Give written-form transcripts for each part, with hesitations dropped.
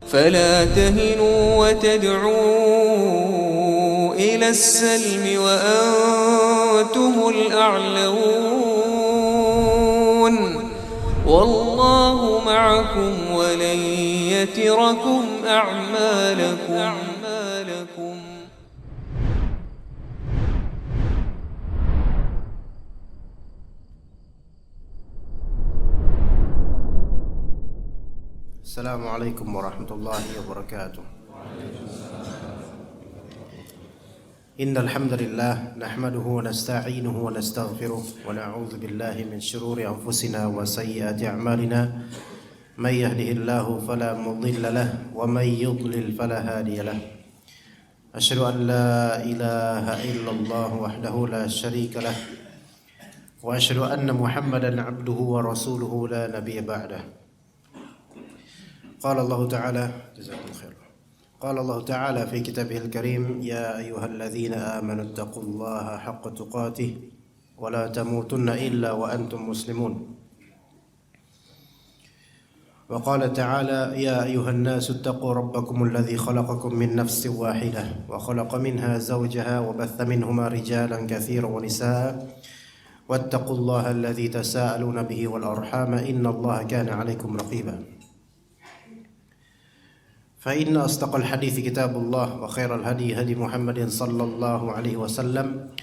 فلا تهنوا وتدعوا إلى السلم وأنتم الأعلون والله معكم ولن يتركم أعمالكم. السلام عليكم ورحمة الله وبركاته. إن الحمد لله نحمده ونستعينه ونستغفره ونعوذ بالله من شرور أنفسنا وسيئات أعمالنا من يهده الله فلا مضل له ومن يضلل فلا هادي له. أشهد أن لا إله إلا الله وحده لا شريك له وأشهد أن محمدا عبده ورسوله لا نبي بعده. قال الله تعالى جزاكم خير. قال الله تعالى في كتابه الكريم: يا أيها الذين آمنوا اتقوا الله حق تقاته ولا تموتن إلا وأنتم مسلمون. وقال تعالى: يا أيها الناس اتقوا ربكم الذي خلقكم من نفس واحدة وخلق منها زوجها وبث منهما رجالا كثيرا ونساء واتقوا الله الذي تساءلون به والأرحام إن الله كان عليكم رقيبا. فإن أصدق الحديث كتاب الله وخير الهدي هدي محمد صلى الله عليه وسلم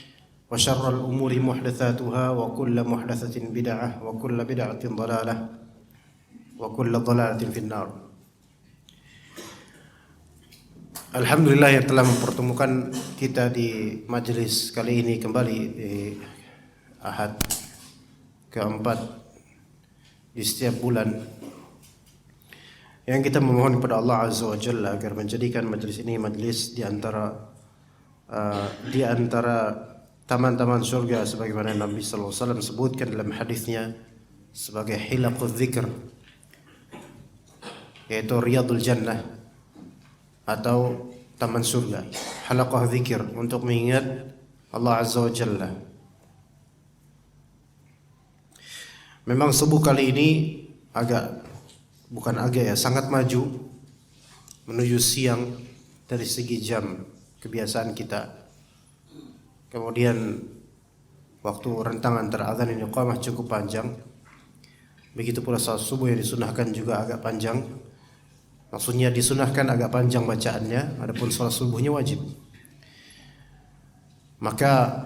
وشر الأمور محدثاتها وكل محدثة بدعة وكل بدعة ضلالة وكل ضلالة في النار. Alhamdulillah yang telah mempertemukan kita di majelis kali ini kembali di Ahad keempat di setiap bulan, yang kita memohon kepada Allah Azza wa Jalla agar menjadikan majelis ini majelis di antara taman-taman surga sebagaimana Nabi sallallahu alaihi wasallam sebutkan dalam hadisnya sebagai hilaqul dzikr, yaitu riyadul jannah atau taman surga, halaqah dzikir untuk mengingat Allah Azza wa Jalla. Memang subuh kali ini sangat maju menuju siang dari segi jam kebiasaan kita. Kemudian waktu rentang antara azan dan iqamah cukup panjang. Begitu pula salat subuh yang disunahkan juga agak panjang. Maksudnya disunahkan agak panjang bacaannya, adapun salat subuhnya wajib. Maka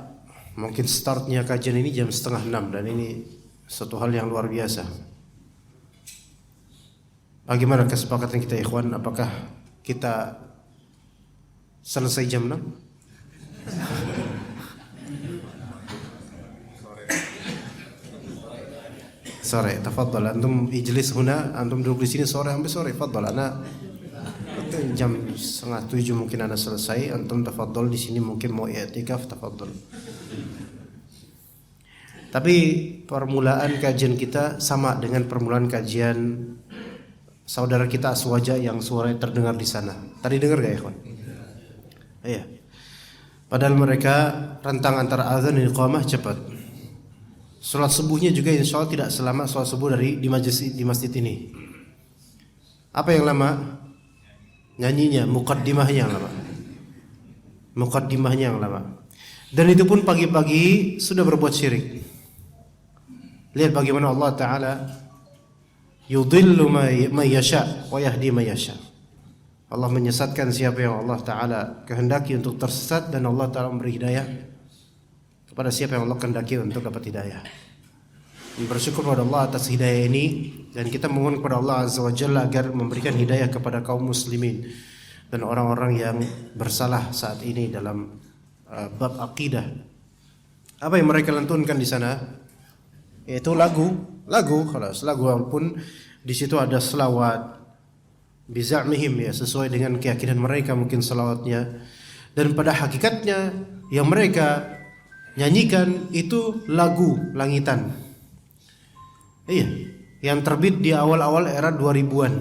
mungkin startnya kajian ini jam 5:30 dan ini suatu hal yang luar biasa. Bagaimana kesepakatan kita ikhwan? Apakah kita selesai jam 6? Sore. Tafadhal antum ijlis huna, antum duduk di sini sore sampai sore. Tafadhal ana jam 6:30 mungkin ana selesai, antum tafadhal di sini mungkin mau i'tikaf, tafadhal. Tapi permulaan kajian kita sama dengan permulaan kajian saudara kita Aswaja yang suaranya terdengar di sana. Tadi dengar gak ya, kawan? Iya. Padahal mereka rentang antara azan dan iqamah cepat. Salat subuhnya juga insya Allah tidak selama salat subuh di masjid ini. Apa yang lama? Nyanyinya, muqaddimahnya yang lama. Muqaddimahnya yang lama. Dan itu pun pagi-pagi sudah berbuat syirik. Lihat bagaimana Allah Ta'ala yudhillu man yasha wa yahdi man yasha. Allah menyesatkan siapa yang Allah Ta'ala kehendaki untuk tersesat, dan Allah Ta'ala memberi hidayah kepada siapa yang Allah kehendaki untuk dapat hidayah. Dan bersyukur kepada Allah atas hidayah ini, dan kita mohon kepada Allah Azza wa Jalla agar memberikan hidayah kepada kaum muslimin dan orang-orang yang bersalah saat ini dalam bab akidah. Apa yang mereka lantunkan di sana? Yaitu lagu, walaupun di situ ada selawat bizamihim, ya, sesuai dengan keyakinan mereka mungkin selawatnya, dan pada hakikatnya yang mereka nyanyikan itu lagu langitan. Iya, yang terbit di awal-awal era 2000-an.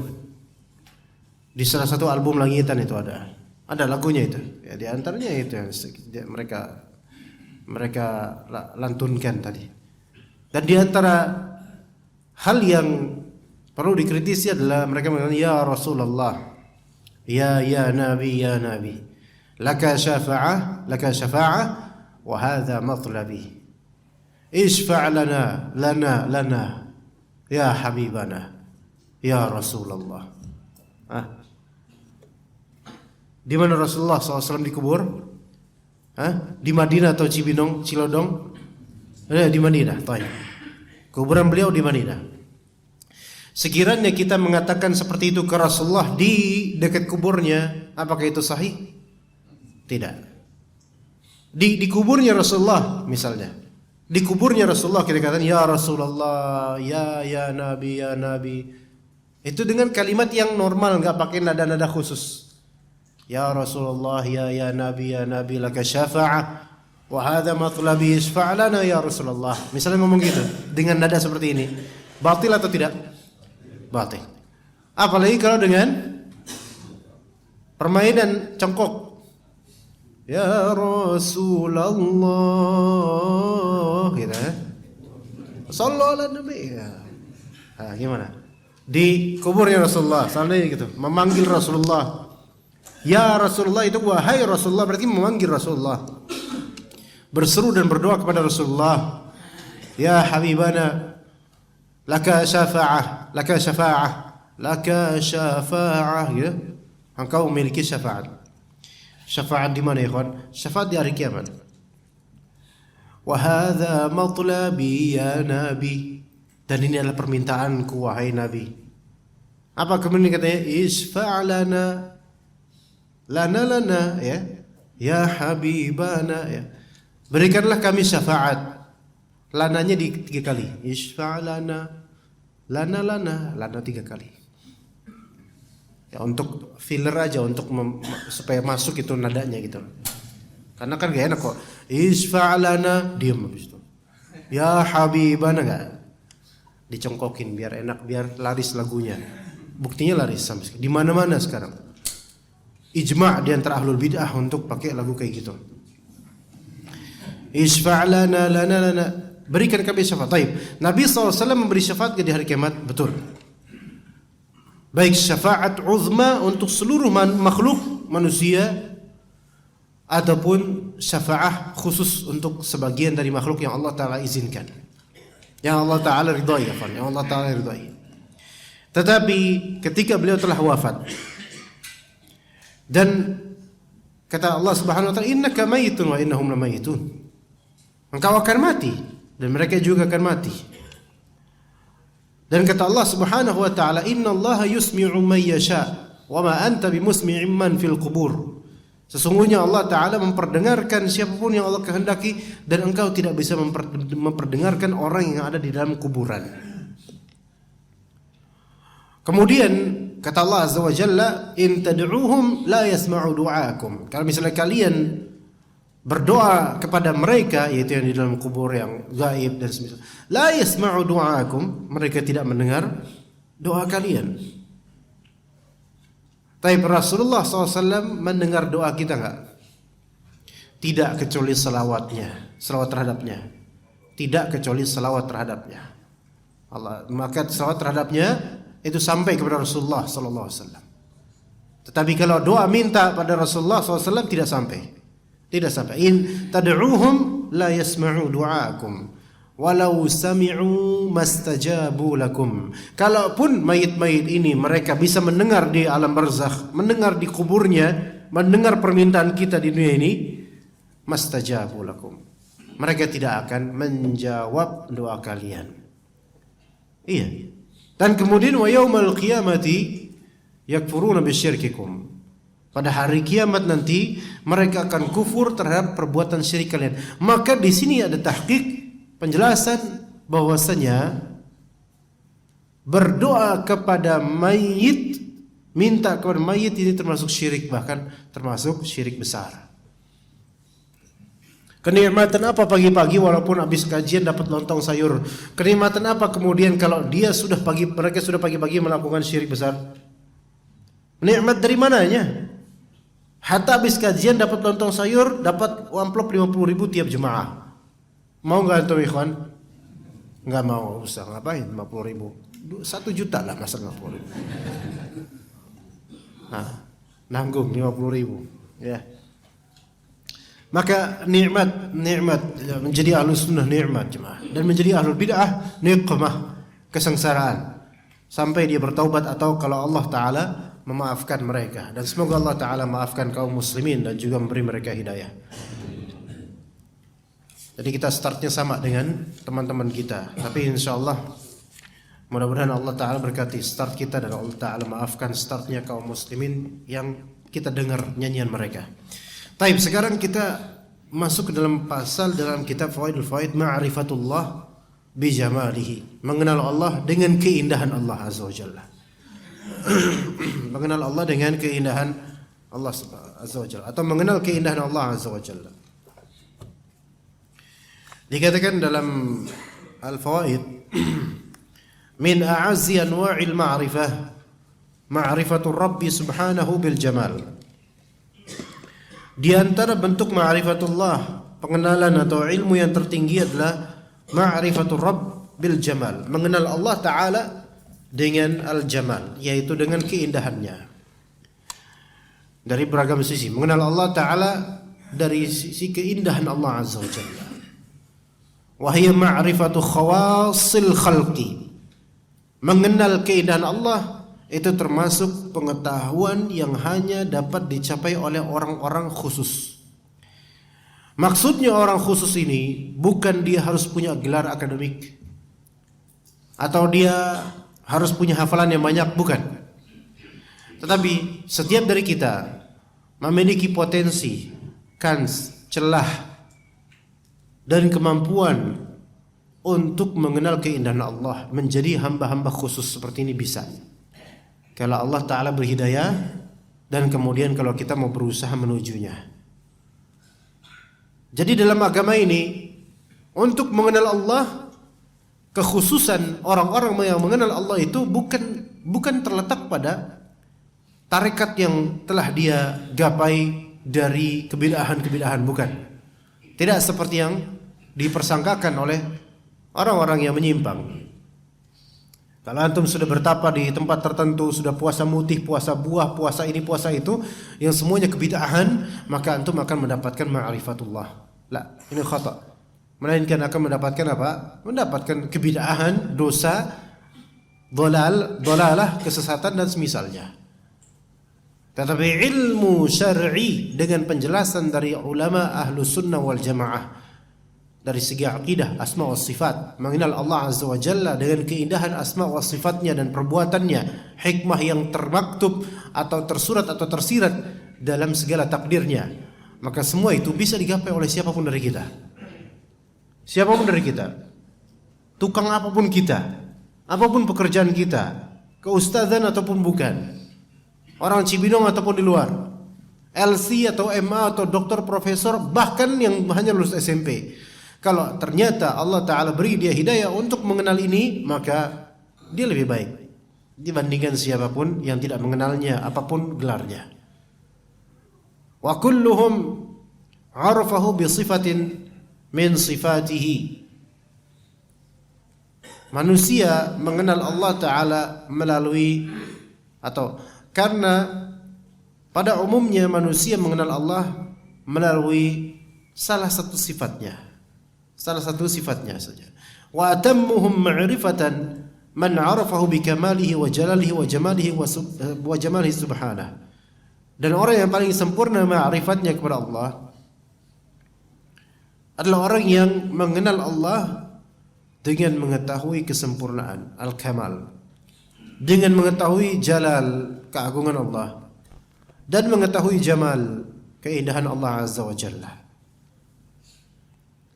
Di salah satu album langitan itu ada lagunya itu. Ya, di antaranya itu yang mereka lantunkan tadi. Dan di antara hal yang perlu dikritisi adalah mereka mengatakan, ya Rasulullah, Ya Nabi, ya Nabi. Laka syafa'ah, wa hadha matlabi. Isfa' lana, ya habibana, ya Rasulullah. Di mana Rasulullah SAW dikubur? Di Madinah atau Cibinong, Cilodong? Di Madinah. Kuburan beliau di Madinah. Sekiranya kita mengatakan seperti itu ke Rasulullah di dekat kuburnya, apakah itu sahih? Tidak. Di kuburnya Rasulullah misalnya. Di kuburnya Rasulullah kita katakan ya Rasulullah, ya Nabi, ya Nabi. Itu dengan kalimat yang normal, enggak pakai nada-nada khusus. Ya Rasulullah, ya Nabi, laka syafa'ah wa hadha matlabi isfa' lana ya Rasulullah. Misalnya ngomong gitu dengan nada seperti ini. Batil atau tidak? Batil. Apalagi kalau dengan permainan congkok. Ya Rasulullah gitu ya. Sallallahu alaihi Nabi. Gimana? Di kuburnya Rasulullah, seandainya gitu, memanggil Rasulullah. Ya Rasulullah itu wahai Rasulullah berarti memanggil Rasulullah. Berseru dan berdoa kepada Rasulullah. Ya habibana laka syafa'ah gitu. Engkau memiliki syafaat. Syafaat di mana ya kawan? Syafaat di hari kiamat. Wa hadza matlabi ya Nabi. Dan ini adalah permintaanku wahai Nabi. Apa kemudian katanya? Isfa' lana ya. Ya habibana ya. Berikanlah kami syafaat. Lananya di 3 kali. Isfa' lana 3 kali. Ya, untuk filler aja, untuk supaya masuk itu nadanya gitu. Karena kan gak enak kok. Isfa'lana diam habis itu. Ya habibana enggak. Dicongkokin biar enak, biar laris lagunya. Buktinya laris sampai sekarang. Di mana-mana sekarang. Ijma' di antara ahlul bid'ah untuk pakai lagu kayak gitu. Isfa'lana lana. Berikan kami syafaat. Baik. Nabi SAW memberi syafaat di hari kiamat, betul. Baik syafaat uzma untuk seluruh makhluk manusia ataupun syafaat khusus untuk sebagian dari makhluk yang Allah Ta'ala izinkan, yang Allah Ta'ala ridhai, Tetapi ketika beliau telah wafat dan kata Allah Subhanahu wa taala, innaka mayitun wa innahum lamayitun. Engkau akan mati dan mereka juga akan mati. Dan kata Allah Subhanahu wa taala, innallaha yusmi'u may yasha wa ma anta bimusmi'in man fil qubur. Sesungguhnya Allah Ta'ala memperdengarkan siapapun yang Allah kehendaki, dan engkau tidak bisa memperdengarkan orang yang ada di dalam kuburan. Kemudian kata Allah Azza wa Jalla, in tad'uuhum la yasma'u du'aakum. Kalau misalnya kalian berdoa kepada mereka, yaitu yang di dalam kubur yang gaib dan semisal, la yasma'u du'aakum, mereka tidak mendengar doa kalian. Tapi Rasulullah SAW mendengar doa kita enggak? Tidak kecuali selawat terhadapnya. Tidak kecuali selawat terhadapnya. Allah, maka selawat terhadapnya itu sampai kepada Rasulullah SAW. Tetapi kalau doa minta pada Rasulullah SAW tidak sampai. Tidak sampai. In tad'uuhum la yasma'u du'aakum walau sami'u mastajabu lakum. Kalaupun mayit-mayit ini mereka bisa mendengar di alam barzakh, mendengar di kuburnya, mendengar permintaan kita di dunia ini, mastajabu lakum. Mereka tidak akan menjawab doa kalian. Iya. Dan kemudian wa yaumal qiyamati yakfuruna bisyirkikum. Pada hari kiamat nanti mereka akan kufur terhadap perbuatan syirik kalian. Maka di sini ada tahqiq, penjelasan bahwasanya berdoa kepada mayit, minta kepada mayit ini termasuk syirik, bahkan termasuk syirik besar. Kenikmatan apa pagi-pagi walaupun habis kajian dapat lontong sayur? Kenikmatan apa kemudian kalau mereka sudah pagi-pagi melakukan syirik besar? Nikmat dari mananya? Hatta habis kajian dapat lontong sayur, dapat amplop 50.000 tiap jemaah. Mau enggak antum ikhwan? Enggak mau, usah ngapain 50.000? 1 juta lah masa 50.000. Nah, nanggung 50.000 ya. Maka nikmat menjadi ahlu sunnah nikmat jemaah, dan menjadi ahlu bid'ah niqmah, kesengsaraan sampai dia bertaubat atau kalau Allah Ta'ala memaafkan mereka. Dan semoga Allah Ta'ala maafkan kaum muslimin dan juga memberi mereka hidayah. Jadi kita startnya sama dengan teman-teman kita, tapi insya Allah mudah-mudahan Allah Ta'ala berkati start kita, dan Allah Ta'ala maafkan startnya kaum muslimin yang kita dengar nyanyian mereka. Taib, sekarang kita masuk ke dalam pasal dalam kitab Fawaidul Fawaid, Ma'rifatullah bijamalihi, mengenal Allah dengan keindahan Allah Azza wa Jalla. Mengenal Allah dengan keindahan Allah Azza wa Jalla, atau mengenal keindahan Allah Azza wa Jalla. Dikatakan dalam Al-Fawaid, min a'azzi anwa'il ma'rifah ma'rifatur Rabbi subhanahu bil jamal. Di antara bentuk ma'rifatullah, pengenalan atau ilmu yang tertinggi adalah ma'rifatur Rabb bil jamal, mengenal Allah Ta'ala dengan al-jamal, yaitu dengan keindahannya. Dari beragam sisi, mengenal Allah Ta'ala dari sisi keindahan Allah Azza wa Jalla. Wahia ma'rifatu khawasil khalqi, mengenal keindahan Allah itu termasuk pengetahuan yang hanya dapat dicapai oleh orang-orang khusus. Maksudnya orang khusus ini bukan dia harus punya gelar akademik atau dia harus punya hafalan yang banyak, bukan. Tetapi setiap dari kita memiliki potensi, kans, celah dan kemampuan untuk mengenal keindahan Allah, menjadi hamba-hamba khusus seperti ini bisa. Kalau Allah Ta'ala berhidayah, dan kemudian kalau kita mau berusaha menujunya. Jadi dalam agama ini, untuk mengenal Allah, kekhususan orang-orang yang mengenal Allah itu bukan terletak pada tarekat yang telah dia gapai dari kebid'ahan-kebid'ahan, bukan. Tidak seperti yang dipersangkakan oleh orang-orang yang menyimpang. Kalau antum sudah bertapa di tempat tertentu, sudah puasa mutih, puasa buah, puasa ini, puasa itu, yang semuanya kebid'ahan, maka antum akan mendapatkan ma'rifatullah. La, ini khata. Melainkan akan mendapatkan apa? Mendapatkan kebid'ahan, dosa, dolalah, kesesatan dan semisalnya. Tetapi ilmu syar'i dengan penjelasan dari ulama ahlu sunnah wal jamaah, dari segi akidah, asma wa sifat, mengenal Allah Azza wa Jalla dengan keindahan asma wa sifatnya dan perbuatannya, hikmah yang termaktub atau tersurat atau tersirat dalam segala takdirnya, maka semua itu bisa digapai oleh siapapun dari kita. Siapapun dari kita, tukang apapun kita, apapun pekerjaan kita, keustadzan ataupun bukan, orang Cibinong ataupun di luar, LC atau MA atau dokter, profesor, bahkan yang hanya lulus SMP. Kalau ternyata Allah Ta'ala beri dia hidayah untuk mengenal ini, maka dia lebih baik dibandingkan siapapun yang tidak mengenalnya, apapun gelarnya. Wa kulluhum arafahu bi sifatin min sifatihi. Manusia mengenal Allah Ta'ala melalui, atau karena pada umumnya manusia mengenal Allah melalui salah satu sifatnya. Salah satu sifatnya saja. Wa atammuhum ma'rifatan man 'arafahu bi kamalihi wa jalalihi wa jamalihi wa jamalihi subhanahu. Dan orang yang paling sempurna ma'rifatnya kepada Allah adalah orang yang mengenal Allah dengan mengetahui kesempurnaan, al-kamal, dengan mengetahui jalal, keagungan Allah, dan mengetahui jamal, keindahan Allah Azza wa Jalla.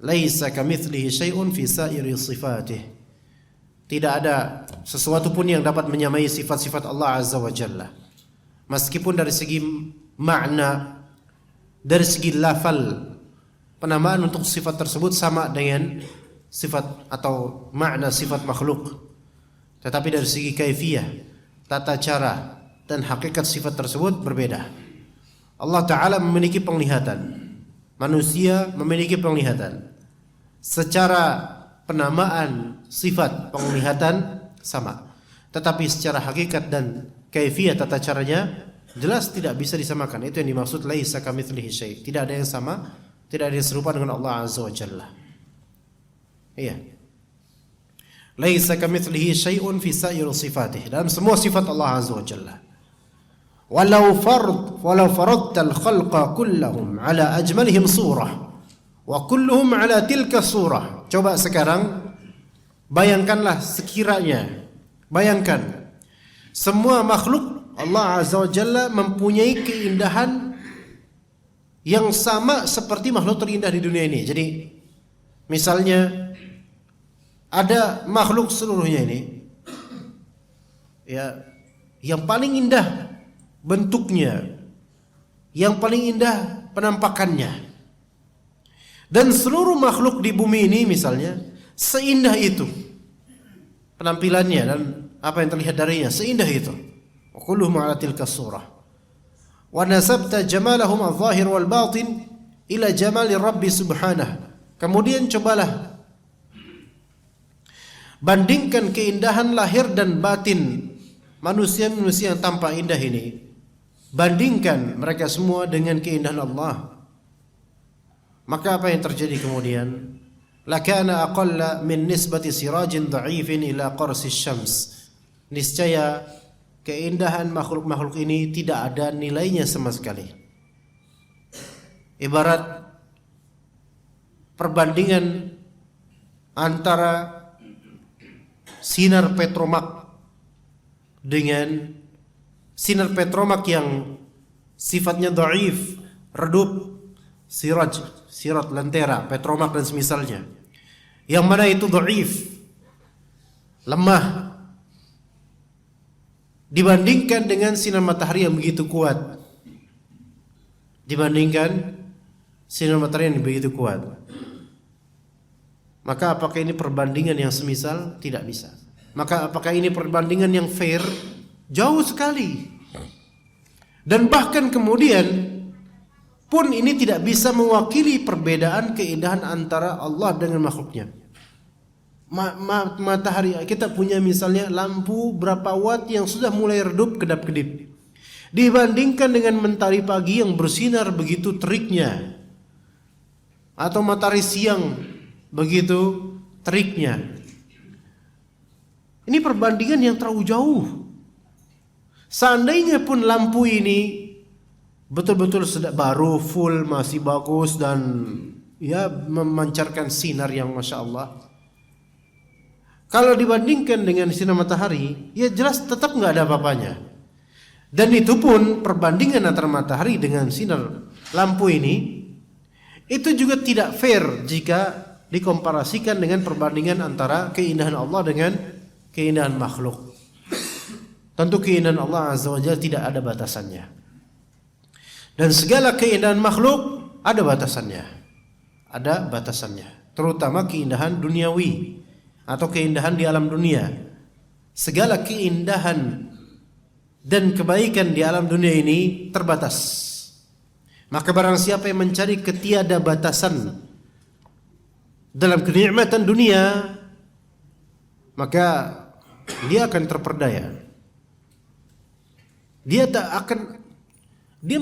Laisa kamitslihi syai'un fi sa'iri sifatih. Tidak ada sesuatu pun yang dapat menyamai sifat-sifat Allah Azza wa Jalla. Meskipun dari segi makna, dari segi lafal, penamaan untuk sifat tersebut sama dengan sifat atau makna sifat makhluk. Tetapi dari segi kaifiyah, tata cara dan hakikat sifat tersebut berbeda. Allah Ta'ala memiliki penglihatan, manusia memiliki penglihatan. Secara penamaan sifat penglihatan sama, tetapi secara hakikat dan kaifiyah tata caranya Jelas tidak bisa disamakan. Itu yang dimaksud laisa kamitslihi syai'. Tidak ada yang sama, tidak ada yang serupa dengan Allah Azza wa Jalla. Iya. Laisa kamitslihi syai'un fi sa'ir sifatih. Dalam semua sifat Allah Azza wa Jalla. Walau faradta al-khalqa kullahum ala ajmalihim surah wa kulluhum ala tilka surah. Coba sekarang bayangkanlah sekiranya, bayangkan semua makhluk Allah Azza wa Jalla mempunyai keindahan yang sama seperti makhluk terindah di dunia ini. Jadi misalnya ada makhluk seluruhnya ini, ya, yang paling indah bentuknya, yang paling indah penampakannya, dan seluruh makhluk di bumi ini misalnya seindah itu penampilannya dan apa yang terlihat darinya, seindah itu. Kulluhum ala tilka surah. Wa nasabta jamalahum adh-dhahir wal batin ila jamali Rabbi subhanahu. Kemudian cobalah bandingkan keindahan lahir dan batin manusia-manusia yang tampak indah ini, bandingkan mereka semua dengan keindahan Allah. Maka apa yang terjadi kemudian? Lakana aqalla min nisbati sirajin dha'ifin ila qarsi syams. Niscaya keindahan makhluk-makhluk ini tidak ada nilainya sama sekali. Ibarat perbandingan antara sinar petromak dengan sinar petromak yang sifatnya dhaif, redup, sirat lentera, petromak dan semisalnya. Yang mana itu dhaif, lemah, dibandingkan dengan sinar matahari yang begitu kuat. Dibandingkan sinar matahari yang begitu kuat. Maka apakah ini perbandingan yang semisal? Tidak bisa. Maka apakah ini perbandingan yang fair? Jauh sekali. Dan bahkan kemudian pun ini tidak bisa mewakili perbedaan keindahan antara Allah dengan makhluknya. Matahari, kita punya misalnya lampu berapa watt yang sudah mulai redup, kedap-kedip, dibandingkan dengan mentari pagi yang bersinar begitu teriknya, atau matahari siang begitu teriknya. Ini perbandingan yang terlalu jauh. Seandainya pun lampu ini betul-betul sudah baru, full, masih bagus dan ya memancarkan sinar yang Masya Allah, kalau dibandingkan dengan sinar matahari, ya jelas tetap nggak ada apa-apanya. Dan itu pun perbandingan antara matahari dengan sinar lampu ini, itu juga tidak fair jika dikomparasikan dengan perbandingan antara keindahan Allah dengan keindahan makhluk. Tentu keindahan Allah Azza wa Jalla tidak ada batasannya. Dan segala keindahan makhluk ada batasannya. Ada batasannya. Terutama keindahan duniawi atau keindahan di alam dunia. Segala keindahan dan kebaikan di alam dunia ini terbatas. Maka barang siapa yang mencari ketiada batasan dalam kenikmatan dunia, maka dia akan terperdaya. Dia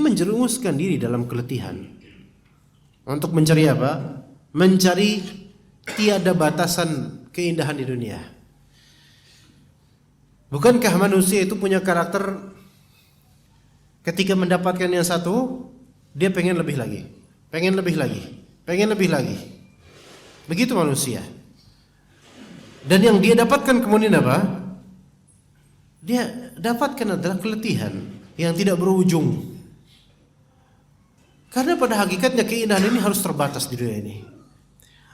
menjerumuskan diri dalam keletihan untuk mencari apa? Mencari tiada batasan keindahan di dunia. Bukankah manusia itu punya karakter ketika mendapatkan yang satu, dia pengen lebih lagi, pengen lebih lagi, pengen lebih lagi. Begitu manusia. Dan yang dia dapatkan kemudian apa? Dia dapatkan adalah keletihan yang tidak berujung. Karena pada hakikatnya keindahan ini harus terbatas di dunia ini,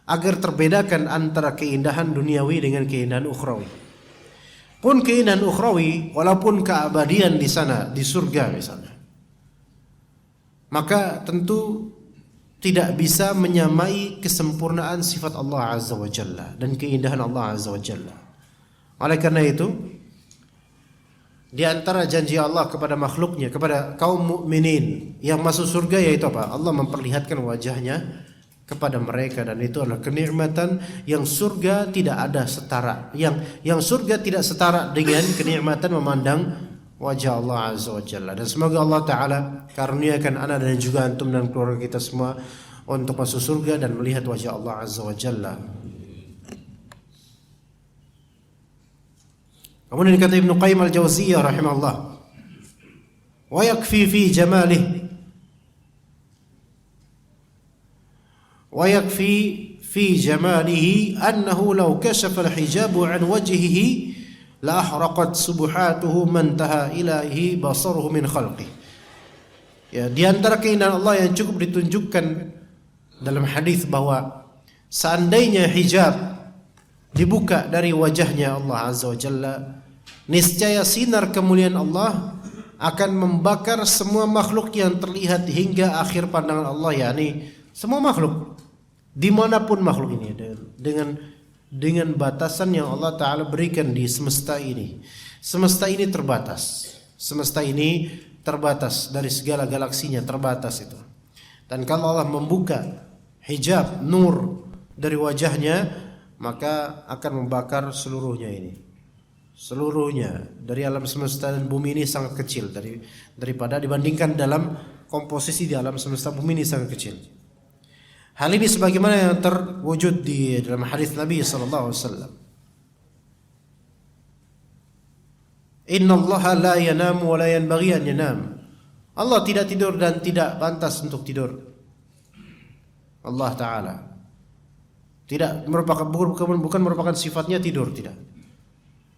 agar terbedakan antara keindahan duniawi dengan keindahan ukhrawi. Pun keindahan ukhrawi, walaupun keabadian di sana, di surga misalnya, maka tentu tidak bisa menyamai kesempurnaan sifat Allah Azza wa Jalla dan keindahan Allah Azza wa Jalla. Oleh karena itu, di antara janji Allah kepada makhluknya, kepada kaum mukminin yang masuk surga, yaitu apa? Allah memperlihatkan wajahnya kepada mereka, dan itu adalah kenikmatan yang surga tidak ada setara. Yang surga tidak setara dengan kenikmatan memandang wajah Allah Azza wa Jalla. Dan semoga Allah Ta'ala karuniakan ana dan juga antum dan keluarga kita semua untuk masuk surga dan melihat wajah Allah Azza wa Jalla. Kemudian kata Ibnu Qayyim al-Jauziyah rahimahullah, wa yakfi fi jamalih annahu law kashafa al-hijabu an wajhihi la ahraqat subuhatuhu man taha ilaihi basaruhu min khalqih. Ya, di antara keindahan Allah yang cukup ditunjukkan dalam hadis bahwa seandainya hijab dibuka dari wajahnya Allah Azza wa Jalla, niscaya sinar kemuliaan Allah akan membakar semua makhluk yang terlihat hingga akhir pandangan Allah, yakni semua makhluk dimanapun makhluk ini, dengan batasan yang Allah Ta'ala berikan di semesta ini. Semesta ini terbatas. Semesta ini terbatas dari segala galaksinya, terbatas itu. Dan kalau Allah membuka hijab nur dari wajahnya, maka akan membakar seluruhnya ini. Seluruhnya dari alam semesta dan bumi ini sangat kecil daripada dibandingkan dalam komposisi di alam semesta bumi ini sangat kecil. Hal ini sebagaimana yang terwujud di dalam hadis Nabi sallallahu alaihi wasallam. Inna Allah la yanamu wa la yanbaghi an yanam. Allah tidak tidur dan tidak pantas untuk tidur. Allah Ta'ala tidak merupakan bukan merupakan sifatnya tidur, tidak.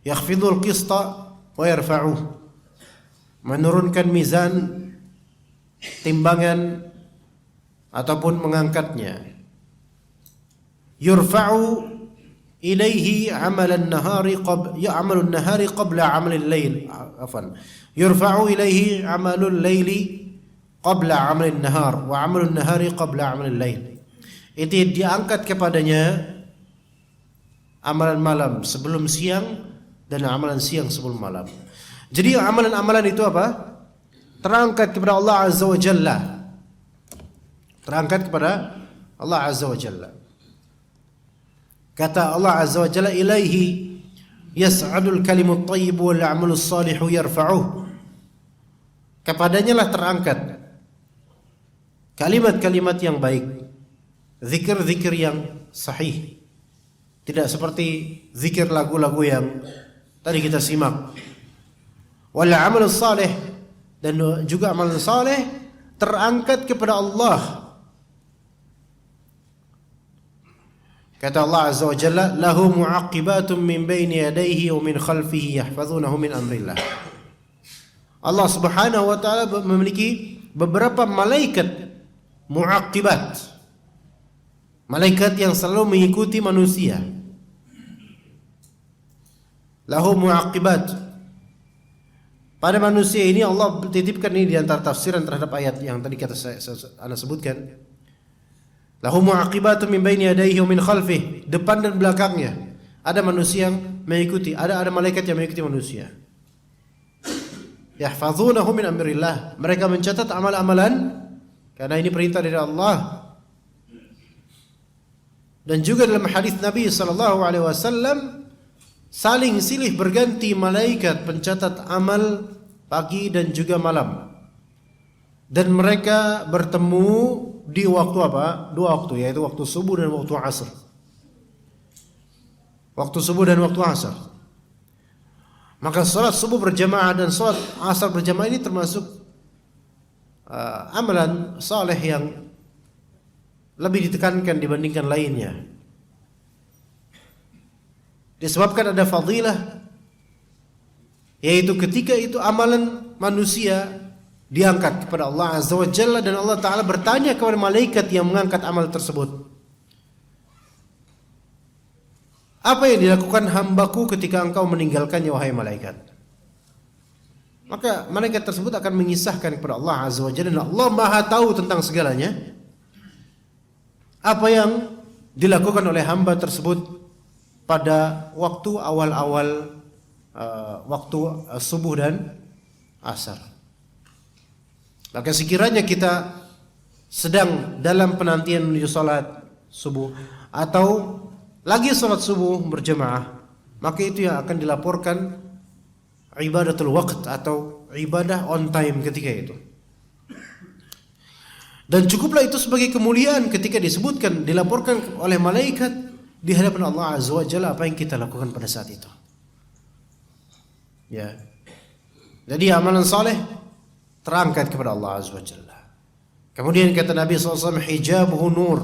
Yakhfidul qista wa yarfa'uh. Menurunkan mizan timbangan ataupun mengangkatnya. Yurfa'u ilaihi amalan nahari ya'malun nahari qabla amalil lail. Afwan. Yurfa'u ilaihi amalul laili qabla amalin nahar wa amalun nahari qabla amalil lail. Itu diangkat kepadanya amalan malam sebelum siang dan amalan siang sebelum malam. Jadi amalan-amalan itu apa? Terangkat kepada Allah Azza wa Jalla. Terangkat kepada Allah Azza wa Jalla. Kata Allah Azza wa Jalla, ilaihi yas'adul kalimut thayyib wal 'amalus salihu yarfa'uh. Kepadanya lah terangkat kalimat-kalimat yang baik, zikir-zikir yang sahih. Tidak seperti zikir lagu-lagu yang tadi kita simak. Wal 'amalus salih, dan juga amal saleh terangkat kepada Allah. Kata Allah Azza wa Jalla, lahu mu'aqibatun min baini yadayhi wa min khalfihi yahfazunahu min amrillah. Allah Subhanahu wa taala memiliki beberapa malaikat mu'aqibat. Malaikat yang selalu mengikuti manusia. Lahu mu'aqibat. Pada manusia ini Allah titipkan ini di antara tafsiran terhadap ayat yang tadi saya sebutkan. Lahu mu'aqibatun min baini yadayhi wa min khalfihi, depan dan belakangnya ada manusia yang mengikuti, ada malaikat yang mengikuti manusia. Yahfazunahu min amrillah, mereka mencatat amal-amalan karena ini perintah dari Allah. Dan juga dalam hadis Nabi sallallahu alaihi wasallam, saling silih berganti malaikat pencatat amal pagi dan juga malam. Dan mereka bertemu di waktu apa? Dua waktu, yaitu waktu subuh dan waktu asar. Waktu subuh dan waktu asar. Maka salat subuh berjamaah dan salat asar berjamaah ini termasuk amalan saleh yang lebih ditekankan dibandingkan lainnya. Disebabkan ada fadilah, yaitu ketika itu amalan manusia diangkat kepada Allah Azza wa Jalla, dan Allah Ta'ala bertanya kepada malaikat yang mengangkat amal tersebut, apa yang dilakukan hambaku ketika engkau meninggalkannya wahai malaikat? Maka malaikat tersebut akan mengisahkan kepada Allah Azza wa Jalla, dan Allah Maha tahu tentang segalanya, apa yang dilakukan oleh hamba tersebut pada waktu awal-awal waktu subuh dan asar. Maka sekiranya kita sedang dalam penantian menuju salat subuh atau lagi salat subuh berjamaah, maka itu yang akan dilaporkan ibadatul waqt atau ibadah on time ketika itu. Dan cukuplah itu sebagai kemuliaan ketika disebutkan, dilaporkan oleh malaikat di hadapan Allah Azza wa Jalla apa yang kita lakukan pada saat itu. Ya. Jadi amalan saleh terangkat kepada Allah Azza wa Jalla. Kemudian kata Nabi SAW, hijabuhu nur.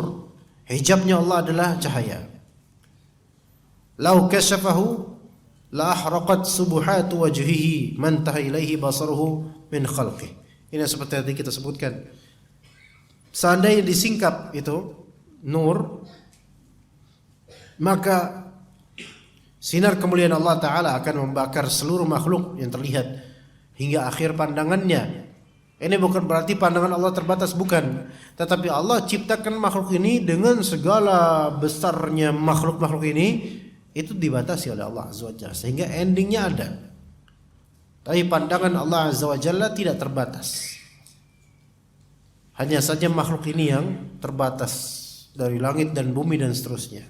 Hijabnya Allah adalah cahaya. Lau kasyafahu la ahraqat subuhatu wajhihi man taha ilaihi basaruhu min khalqih. Ini seperti tadi kita sebutkan. Seandainya disingkap itu nur, maka sinar kemuliaan Allah Ta'ala akan membakar seluruh makhluk yang terlihat hingga akhir pandangannya. Ini bukan berarti pandangan Allah terbatas, bukan. Tetapi Allah ciptakan makhluk ini dengan segala besarnya makhluk-makhluk ini, itu dibatasi oleh Allah Azza wa Jalla, sehingga endingnya ada. Tapi pandangan Allah Azza wa Jalla tidak terbatas. Hanya saja makhluk ini yang terbatas dari langit dan bumi dan seterusnya.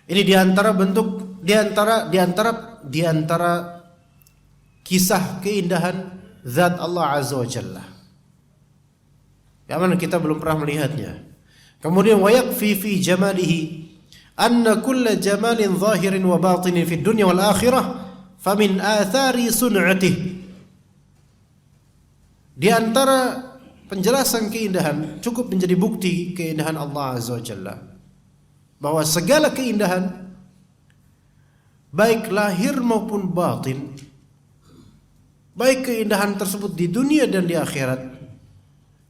Ini diantara bentuk, diantara kisah keindahan zat Allah Azza wa Jalla, yang mana kita belum pernah melihatnya. Kemudian wa yakfi fi jamalihi anna kulla jamalin zahirin wa batinin fid dunya wal akhirah famin athari sun'atihi. Di antara penjelasan keindahan cukup menjadi bukti keindahan Allah Azza wa Jalla, bahwa segala keindahan baik lahir maupun batin, baik keindahan tersebut di dunia dan di akhirat,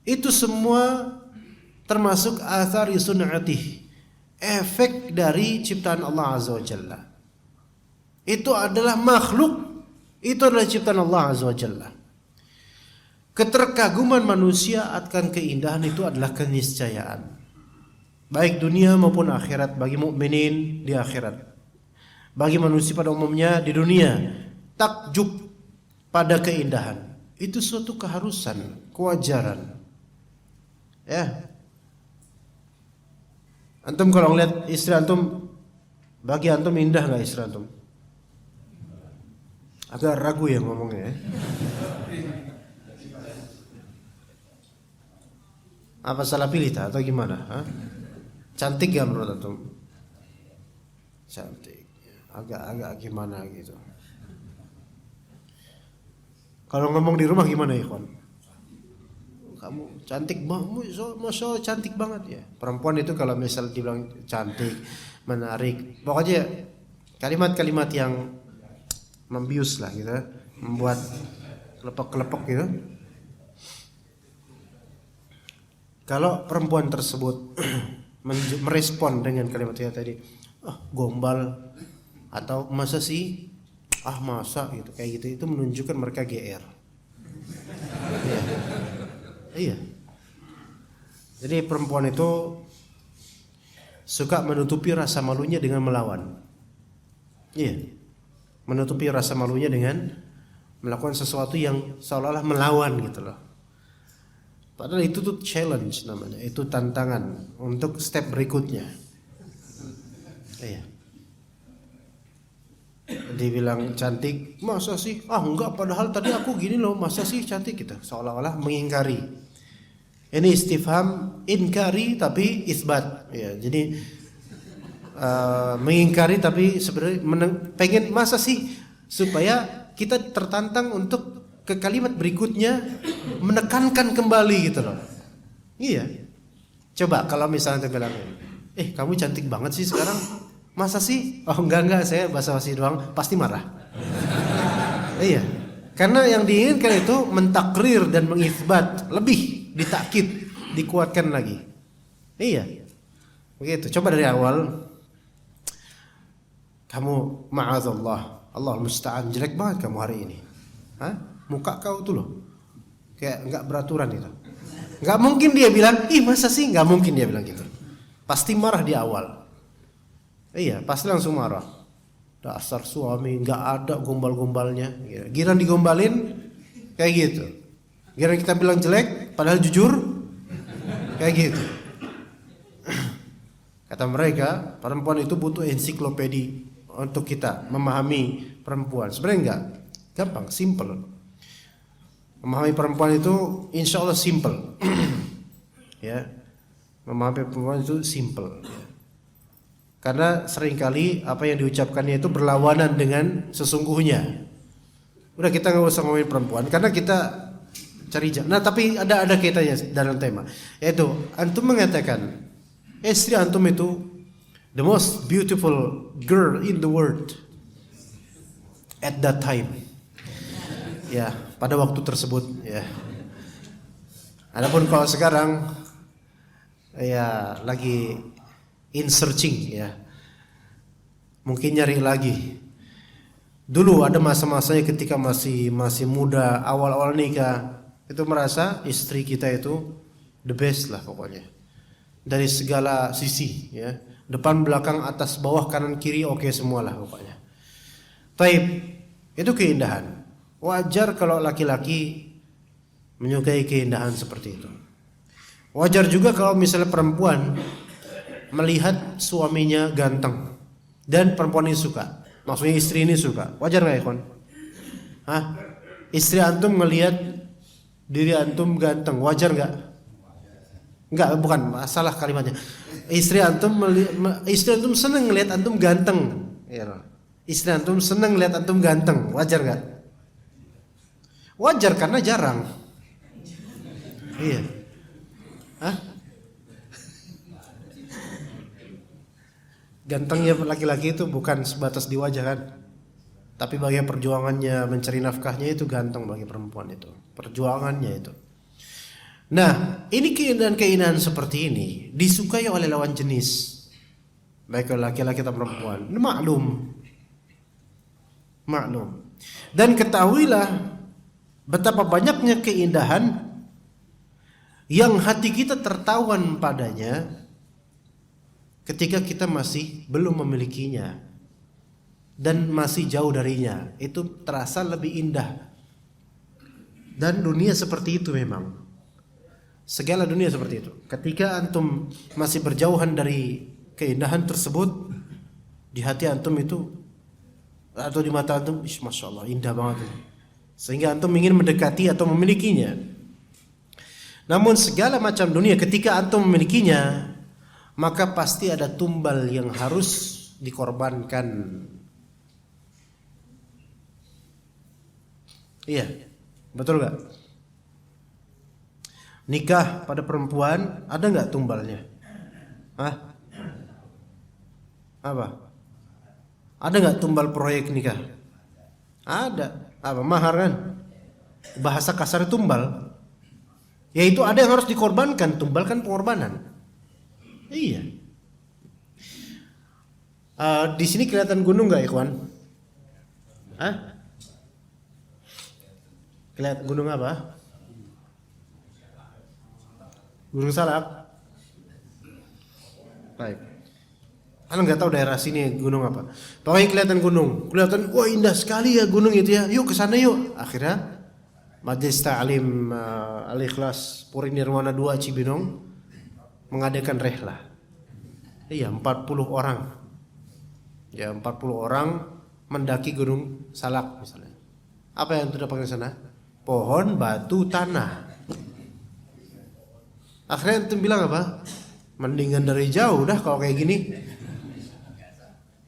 itu semua termasuk athari sun'atih, efek dari ciptaan Allah Azza wa Jalla. Itu adalah makhluk, itu adalah ciptaan Allah Azza wa Jalla. Keterkaguman manusia akan keindahan itu adalah keniscayaan, baik dunia maupun akhirat, bagi mukminin di akhirat. Bagi manusia pada umumnya di dunia, takjub pada keindahan itu suatu keharusan, kewajaran. Ya. Antum kalau lihat istri antum, bagi antum indah nggak istri antum? Agak ragu ya ngomongnya. Apa salah pilih tak atau gimana? Hah? Cantik gak menurut antum? Cantik. Agak gimana gitu. Kalau ngomong di rumah gimana ya, ikhwan? Kamu cantik banget, masya Allah cantik banget ya. Perempuan itu kalau misal dibilang cantik, menarik, pokoknya kalimat-kalimat yang membius lah gitu, membuat kelepek-kelepek gitu. Kalau perempuan tersebut merespon dengan kalimatnya tadi, gombal, atau masa sih, masa gitu, kayak gitu, itu menunjukkan mereka GR. Iya. Jadi perempuan itu suka menutupi rasa malunya dengan melawan. Iya. Menutupi rasa malunya dengan melakukan sesuatu yang seolah-olah melawan gitu loh. Padahal itu tuh challenge namanya, itu tantangan untuk step berikutnya. Iya. Dibilang cantik, masa sih? Enggak, padahal tadi aku gini loh, masa sih cantik gitu. Seolah-olah mengingkari. Ini istifham inkari tapi isbat. Ya, jadi mengingkari tapi sebenarnya pengen masa sih, supaya kita tertantang untuk ke kalimat berikutnya menekankan kembali gitu loh. Iya. Coba kalau misalnya kita bilang, kamu cantik banget sih sekarang. Masa sih? Enggak, saya basa-basi doang, pasti marah. Iya. Karena yang diinginkan itu mentakrir dan mengisbat, lebih ditakkid, dikuatkan lagi. Iya. Begitu. Coba dari awal. Kamu ma'azallah, Allah musta'an, jelek banget kamu hari ini. Muka kau tuh loh kayak enggak beraturan itu. Enggak mungkin dia bilang, masa sih? Enggak mungkin dia bilang gitu. Pasti marah di awal. Iya, pasti langsung marah. Dasar suami enggak ada gombal-gombalnya. Giran digombalin kayak gitu. Giran kita bilang jelek padahal jujur kayak gitu. Kata mereka, perempuan itu butuh ensiklopedi untuk kita memahami perempuan. Sebenarnya enggak, gampang, simple. Memahami perempuan itu insya Allah simple. Ya, memahami perempuan itu simple. Ya. Karena seringkali apa yang diucapkannya itu berlawanan dengan sesungguhnya. Udah kita nggak usah ngomongin perempuan, karena kita cari jalan. Nah tapi ada kaitannya dalam tema, yaitu antum mengatakan istri antum itu the most beautiful girl in the world at that time. Ya, pada waktu tersebut. Ya. Adapun kalau sekarang, ya lagi in searching, ya. Mungkin nyari lagi. Dulu ada masa-masanya ketika masih muda, awal-awal nikah, itu merasa istri kita itu the best lah pokoknya. Dari segala sisi, ya. Depan, belakang, atas, bawah, kanan, kiri, oke semua lah pokoknya. Taib, itu keindahan. Wajar kalau laki-laki menyukai keindahan seperti itu. Wajar juga kalau misalnya perempuan melihat suaminya ganteng dan perempuan ini suka, maksudnya istri ini suka. Wajar nggak ya, Kon? Hah? Istri antum ngelihat diri antum ganteng, wajar nggak? Nggak, bukan, salah kalimatnya. Istri antum seneng ngelihat antum ganteng. Istri antum seneng ngelihat antum ganteng, wajar nggak? Wajar karena jarang. Iya. Hah? Gantengnya laki-laki itu bukan sebatas di wajah kan, tapi bagian perjuangannya mencari nafkahnya itu ganteng bagi perempuan itu, perjuangannya itu. Nah, ini keindahan seperti ini disukai oleh lawan jenis, baik laki-laki atau perempuan. Ini maklum. Dan ketahuilah betapa banyaknya keindahan yang hati kita tertawan padanya ketika kita masih belum memilikinya dan masih jauh darinya. Itu terasa lebih indah. Dan dunia seperti itu memang. Segala dunia seperti itu. Ketika antum masih berjauhan dari keindahan tersebut, di hati antum itu atau di mata antum, Masya Allah, indah banget itu. Sehingga antum ingin mendekati atau memilikinya. Namun segala macam dunia ketika antum memilikinya, maka pasti ada tumbal yang harus dikorbankan. Iya, betul gak? Nikah pada perempuan ada gak tumbalnya? Hah? Apa? Ada gak tumbal proyek nikah? Ada. Apa? Mahar kan? Bahasa kasar tumbal. Yaitu ada yang harus dikorbankan. Tumbal kan pengorbanan. Iya. Di sini kelihatan gunung nggak, ikhwan? Hah? Kelihatan gunung apa? Gunung Salak. Baik. Kalian nggak tahu daerah sini gunung apa? Pokoknya kelihatan gunung. Kelihatan, wah indah sekali ya gunung itu ya. Yuk ke sana yuk. Akhirnya Majelis Ta'lim Al-Ikhlas Puri Nirwana 2 Cibinong mengadakan rehlah. Iya, 40 orang. Ya, 40 orang mendaki Gunung Salak misalnya. Apa yang terdapat di sana? Pohon, batu, tanah. Akhirnya itu bilang apa? Mendingan dari jauh dah kalau kayak gini.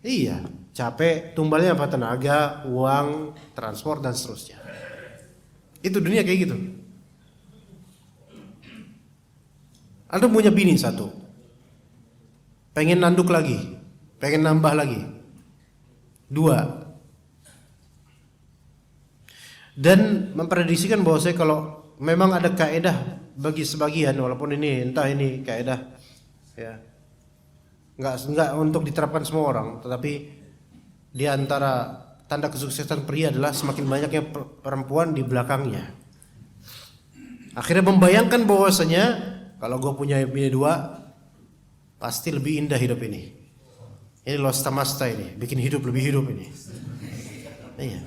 Iya, capek, tumbalnya apa? Tenaga, uang, transport dan seterusnya. Itu dunia kayak gitu. Anda punya bini satu, pengen nanduk lagi, pengen nambah lagi, 2, dan memprediksikan bahwa saya kalau memang ada kaidah bagi sebagian, walaupun ini entah ini kaidah ya nggak untuk diterapkan semua orang, tetapi di antara tanda kesuksesan pria adalah semakin banyaknya perempuan di belakangnya. Akhirnya membayangkan bahwasanya kalau gue punya bini 2, pasti lebih indah hidup ini. Ini losta-masta ini, bikin hidup lebih hidup ini. Iya.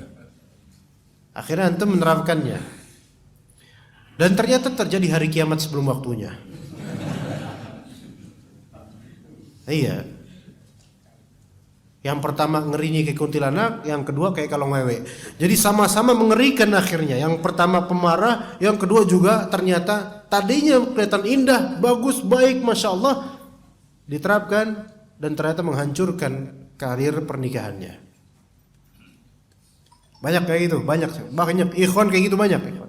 Akhirnya antum menerapkannya. Dan ternyata terjadi hari kiamat sebelum waktunya. Iya. Yang pertama ngerinya kayak kuntilanak, yang kedua kayak kalong wewe. Jadi sama-sama mengerikan akhirnya. Yang pertama pemarah, yang kedua juga ternyata tadinya kelihatan indah, bagus, baik, masya Allah, diterapkan dan ternyata menghancurkan karir pernikahannya. Banyak kayak gitu, banyak ikhwan kayak gitu banyak.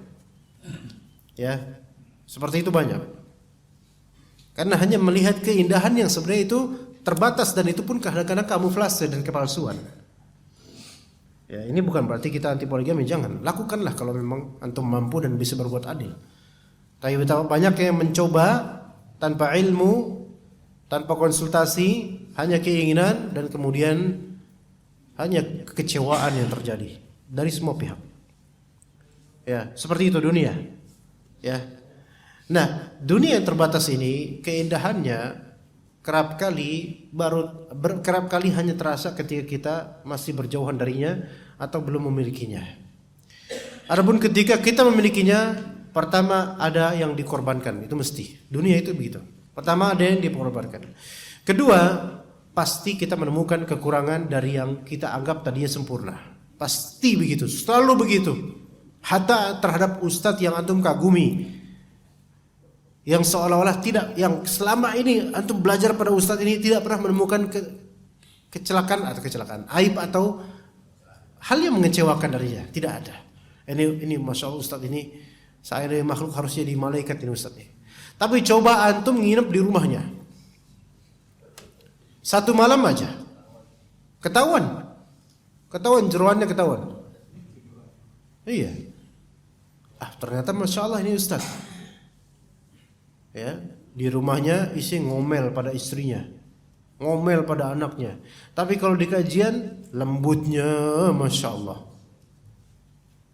Ya, seperti itu banyak. Karena hanya melihat keindahan yang sebenarnya itu terbatas, dan itu pun kadang-kadang kamuflase dan kepalsuan. Ya, ini bukan berarti kita anti poligami, jangan. Lakukanlah kalau memang antum mampu dan bisa berbuat adil. Tapi betapa banyak yang mencoba tanpa ilmu, tanpa konsultasi, hanya keinginan, dan kemudian hanya kekecewaan yang terjadi dari semua pihak. Ya, seperti itu dunia. Ya. Nah, dunia yang terbatas ini keindahannya kerap kali hanya terasa ketika kita masih berjauhan darinya atau belum memilikinya. Adapun ketika kita memilikinya, pertama ada yang dikorbankan, itu mesti. Dunia itu begitu. Pertama ada yang dikorbankan. Kedua, pasti kita menemukan kekurangan dari yang kita anggap tadinya sempurna. Pasti begitu, selalu begitu. Hatta terhadap ustadz yang antum kagumi, yang seolah-olah tidak, yang selama ini antum belajar pada ustadz ini tidak pernah menemukan kecelakaan, aib atau hal yang mengecewakan darinya, tidak ada. Ini masya Allah ustadz ini, saya dari makhluk harus jadi malaikat ini ustadz ini. Tapi coba antum nginep di rumahnya, satu malam aja, ketahuan jeroannya ketahuan. Iya. Ternyata masya Allah ini ustadz. Ya, di rumahnya isi ngomel pada istrinya, ngomel pada anaknya. Tapi kalau di kajian lembutnya, masya Allah.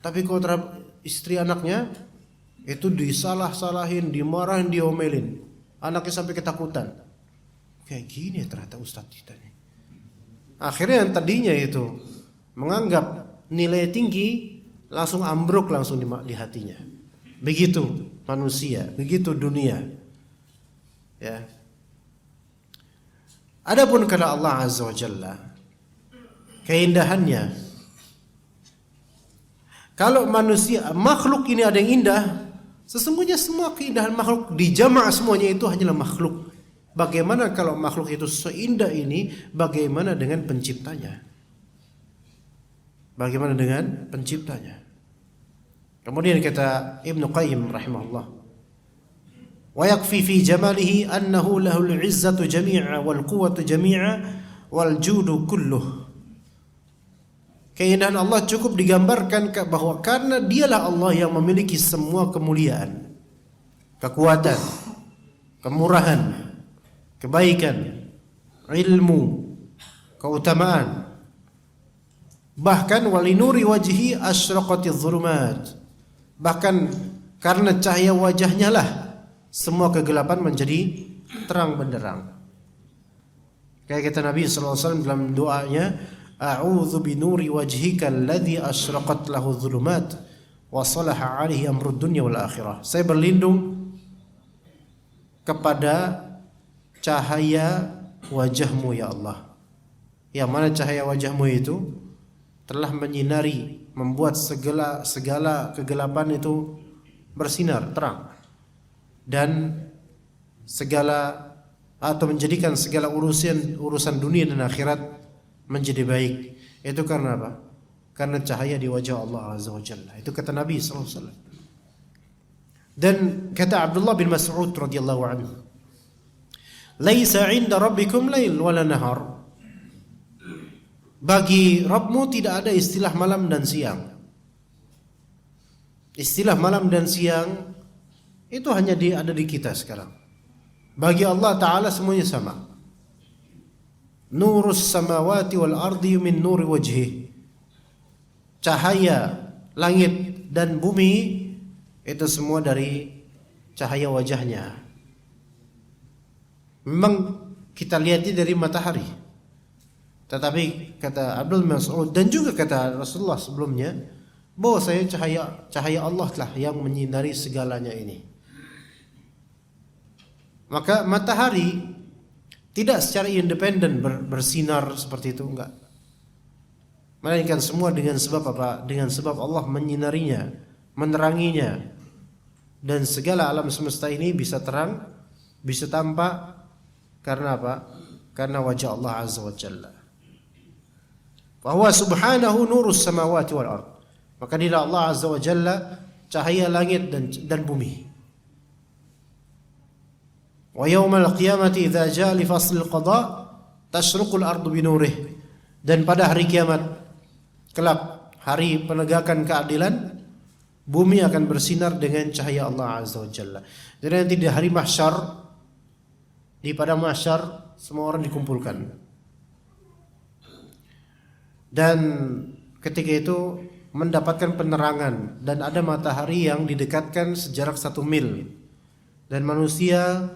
Tapi kalau terhadap istri anaknya itu disalah-salahin, dimarahin, diomelin. Anaknya sampai ketakutan. Kayak gini ternyata ustadz kita nih. Akhirnya yang tadinya itu menganggap nilai tinggi langsung ambruk langsung di hatinya. Begitu manusia, begitu dunia. Ya. Adapun kepada Allah Azza wa Jalla, keindahannya, kalau manusia, makhluk ini ada yang indah, sesungguhnya semua keindahan makhluk dijama' semuanya itu hanyalah makhluk. Bagaimana kalau makhluk itu seindah ini, bagaimana dengan penciptanya? Bagaimana dengan penciptanya? Kemudian kata Ibnu Qayyim rahimahullah, wa yakfi fi jamalihi annahu lahul izzatu jami'a wal quwwatu jami'a wal judu kulluh. Keindahan Allah cukup digambarkan bahwa karena dialah Allah yang memiliki semua kemuliaan, kekuatan, kemurahan, kebaikan, ilmu, keutamaan. Bahkan walinuri wajhi asyraqatiz zulumat. Bahkan karena cahaya wajahnya lah semua kegelapan menjadi terang benderang. Kayak kata Nabi SAW dalam doanya, a'udzu binuri wajhika alladzi asyraqat lahu dhulumat wa salaha 'alaihi amrud dunya wal akhirah. Saya berlindung kepada cahaya wajahmu ya Allah. Yang mana cahaya wajahmu itu telah menyinari, membuat segala kegelapan itu bersinar terang, dan segala atau menjadikan segala urusan dunia dan akhirat menjadi baik. Itu karena apa? Karena cahaya di wajah Allah Azza wa Jalla. Itu kata Nabi SAW. Dan kata Abdullah bin Mas'ud radhiyallahu anhu, laisa 'inda rabbikum lail wala nahar. Bagi Rabbmu tidak ada istilah malam dan siang. Istilah malam dan siang itu hanya ada di kita sekarang. Bagi Allah Ta'ala semuanya sama. Nurus samawati wal ardi min nuri wajhi. Cahaya langit dan bumi itu semua dari cahaya wajahnya. Memang kita lihatnya dari matahari. Tetapi kata Abdul Mas'ud dan juga kata Rasulullah sebelumnya, bahwa saya cahaya Allah lah yang menyinari segalanya ini. Maka matahari Tidak secara independen bersinar seperti itu, enggak. Melainkan semua dengan sebab apa? Dengan sebab Allah menyinarinya, meneranginya. Dan segala alam semesta ini bisa terang, bisa tampak karena apa? Karena wajah Allah Azza wa Jalla. Wa huwa subhanahu nurus samawati wal ard. Maka dia Allah Azza wa Jalla cahaya langit dan bumi. Wa yaumal qiyamati idza jaa li fasl al-qada tashruqul ardu binurih. Dan pada hari kiamat kelak, hari penegakan keadilan, bumi akan bersinar dengan cahaya Allah Azza wa Jalla. Jadi nanti di hari mahsyar, di padang mahsyar semua orang dikumpulkan. Dan ketika itu mendapatkan penerangan dan ada matahari yang didekatkan sejarak 1 mil. Dan manusia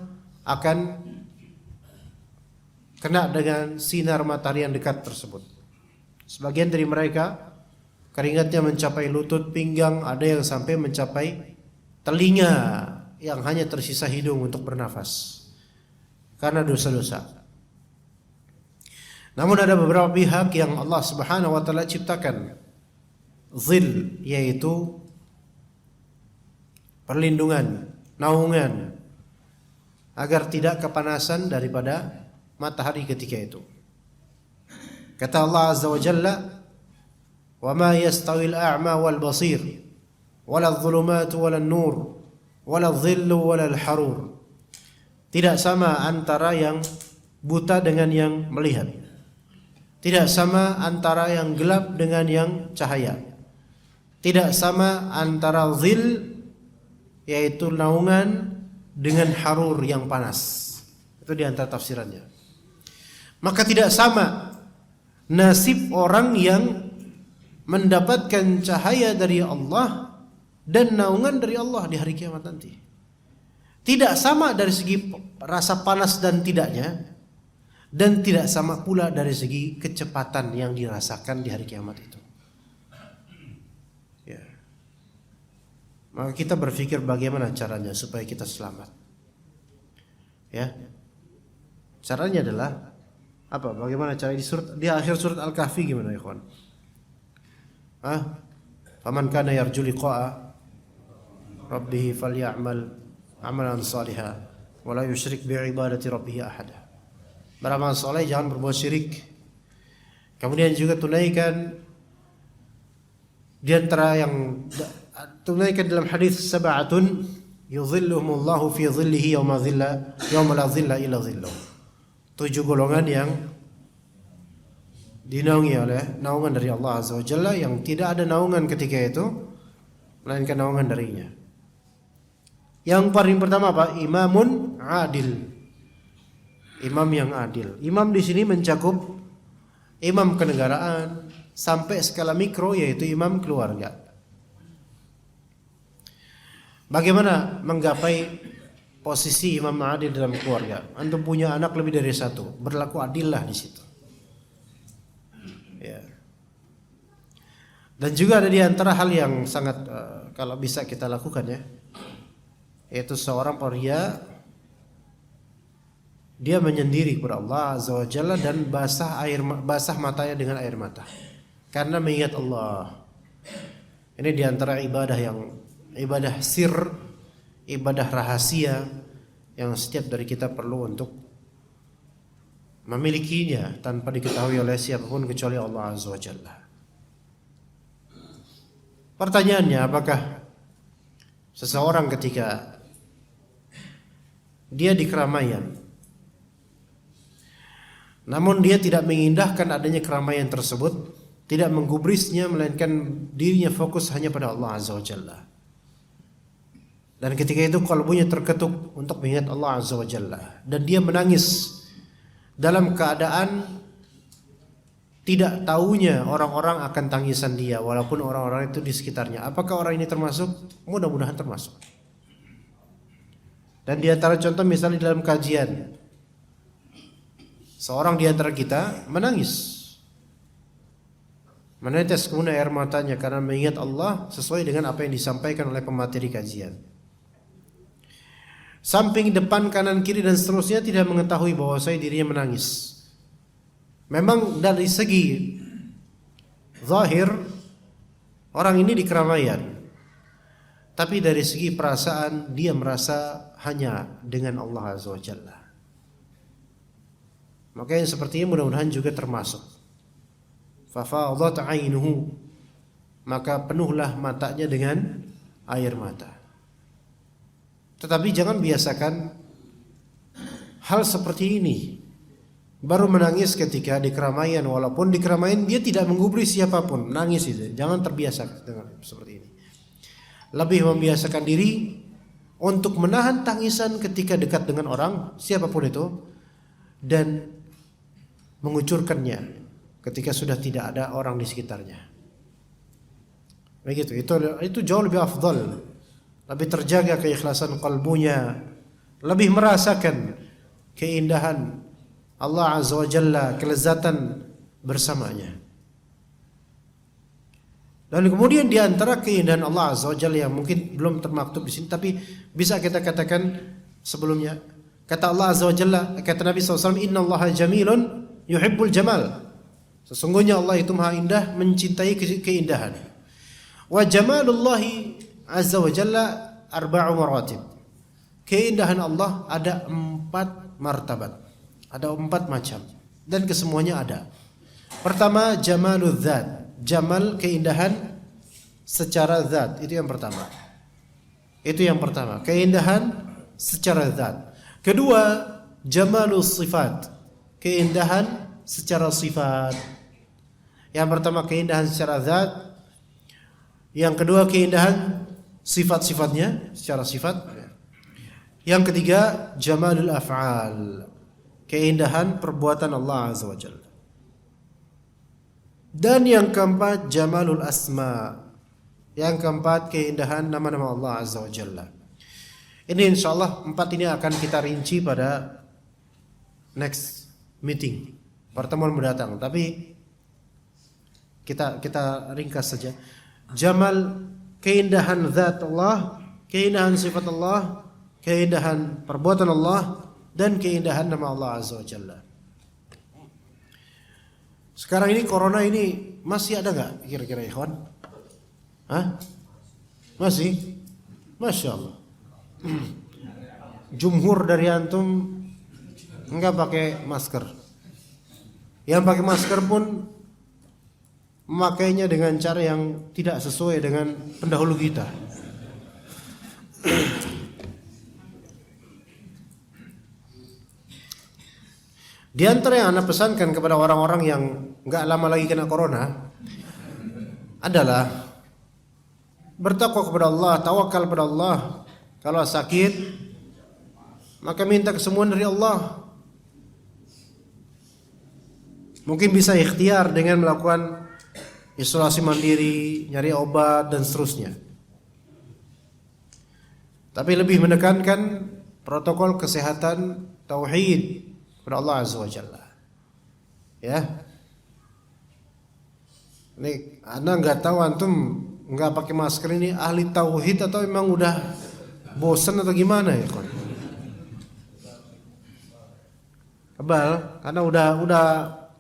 akan kena dengan sinar matahari yang dekat tersebut. Sebagian dari mereka keringatnya mencapai lutut, pinggang, ada yang sampai mencapai telinga yang hanya tersisa hidung untuk bernafas karena dosa-dosa. Namun ada beberapa pihak yang Allah Subhanahu wa taala ciptakan zil, yaitu perlindungan, naungan, agar tidak kepanasan daripada matahari ketika itu. Kata Allah Azza wa Jalla, "Wa ma yastawil a'ma wal basir, wala adh-dhulumatu wala an-nur, wala adh-dhillu wala al-harur." Tidak sama antara yang buta dengan yang melihat. Tidak sama antara yang gelap dengan yang cahaya. Tidak sama antara zil, yaitu naungan, dengan harur yang panas. Itu di antara tafsirannya. Maka tidak sama nasib orang yang mendapatkan cahaya dari Allah dan naungan dari Allah di hari kiamat nanti. Tidak sama dari segi rasa panas dan tidaknya, dan tidak sama pula dari segi kecepatan yang dirasakan di hari kiamat itu. Ya. Maka kita berpikir bagaimana caranya supaya kita selamat. Ya. Caranya adalah apa? Bagaimana cara di akhir surat Al-Kahfi gimana ya kawan? Faman kana yarju liqa'a rabbih falya'mal amalan salihan wa la yusyrik bi'ibadati rabbih ahada. Beramal soleh, jangan berbuat syirik. Kemudian juga tunaikan di antara yang tunaikan dalam hadis sab'atun yudhilluhumullahu fi dhillihi yawma la dhilla illa dhilluh. 7 golongan yang dinaungi oleh naungan dari Allah Azza wa Jalla, yang tidak ada naungan ketika itu melainkan naungan darinya. Yang paling pertama apa? Imamun adil. Imam yang adil. Imam di sini mencakup imam kenegaraan sampai skala mikro, yaitu imam keluarga. Bagaimana menggapai posisi imam adil dalam keluarga? Antum punya anak lebih dari 1, berlaku adillah di situ. Ya. Dan juga ada di antara hal yang sangat kalau bisa kita lakukan ya, yaitu seorang pria dia menyendiri kepada Allah Azza wa Jalla dan basah matanya dengan air mata karena mengingat Allah. Ini di antara ibadah sir, ibadah rahasia yang setiap dari kita perlu untuk memilikinya tanpa diketahui oleh siapapun kecuali Allah Azza wa Jalla. Pertanyaannya, apakah seseorang ketika dia di keramaian namun dia tidak mengindahkan adanya keramaian tersebut, tidak menggubrisnya, melainkan dirinya fokus hanya pada Allah Azza wa Jalla. Dan ketika itu kalbunya terketuk untuk mengingat Allah Azza wa Jalla, dan dia menangis dalam keadaan tidak tahunya orang-orang akan tangisan dia, walaupun orang-orang itu di sekitarnya. Apakah orang ini termasuk? Mudah-mudahan termasuk. Dan di antara contoh misalnya dalam kajian, seorang di antara kita menangis, menetes kemudian air matanya karena mengingat Allah sesuai dengan apa yang disampaikan oleh pemateri kajian. samping, depan, kanan, kiri dan seterusnya, tidak mengetahui bahwa dirinya menangis. Memang dari segi zahir orang ini di keramaian, tapi dari segi perasaan dia merasa hanya dengan Allah Azza wa Jalla. Makanya sepertinya mudah-mudahan juga termasuk. Fafadat 'ainuhu, maka penuhlah matanya dengan air mata. Tetapi jangan biasakan hal seperti ini. Baru menangis ketika di keramaian, walaupun di keramaian dia tidak menggubris siapapun, nangis itu. Jangan terbiasa dengan seperti ini. Lebih membiasakan diri untuk menahan tangisan ketika dekat dengan orang siapapun itu, dan mengucurkannya ketika sudah tidak ada orang di sekitarnya. Begitu. Itu jauh lebih afdal. Lebih terjaga keikhlasan kalbunya, lebih merasakan keindahan Allah Azza wa Jalla, kelezatan bersamanya. Dan kemudian di antara keindahan Allah Azza wa Jalla yang mungkin belum termaktub di sini, tapi bisa kita katakan sebelumnya, kata Allah Azza wa Jalla, kata Nabi SAW, Inna Allaha jamilun yuhibbul jamal. Sesungguhnya Allah itu maha indah, mencintai keindahan. Wa jamalullahi Azza wa Jalla arba'u maratib. Keindahan Allah ada 4 martabat, ada 4 macam, dan kesemuanya ada. Pertama, jamalul dzat, jamal keindahan secara zat, itu yang pertama. Itu yang pertama, keindahan secara zat. Kedua, jamalus sifat, keindahan secara sifat. Yang pertama keindahan secara zat, yang kedua keindahan sifat-sifatnya secara sifat. Yang ketiga jamalul af'al, keindahan perbuatan Allah Azza wa Jalla. Dan yang keempat jamalul asma, yang keempat keindahan nama-nama Allah Azza wa Jalla. Ini insyaallah 4 ini akan kita rinci pada next meeting, pertemuan mendatang. Tapi kita ringkas saja. Jamal, keindahan zat Allah, keindahan sifat Allah, keindahan perbuatan Allah, dan keindahan nama Allah Azza wa Jalla. Sekarang ini corona ini masih ada gak kira-kira ikhwan? Hah? Masih? Masya Allah. Jumhur dari antum enggak pakai masker. Yang pakai masker pun memakainya dengan cara yang tidak sesuai dengan pendahulu kita. Di antara yang Anda pesankan kepada orang-orang yang enggak lama lagi kena corona adalah bertakwa kepada Allah, tawakal kepada Allah. Kalau sakit, maka minta kesembuhan dari Allah. Mungkin bisa ikhtiar dengan melakukan isolasi mandiri, nyari obat dan seterusnya. Tapi lebih menekankan protokol kesehatan tauhid kepada Allah Azza wa Jalla. Ya. Ini Anda enggak tahu antum enggak pakai masker ini ahli tauhid atau memang udah bosan atau gimana ya, kon? Kebal karena udah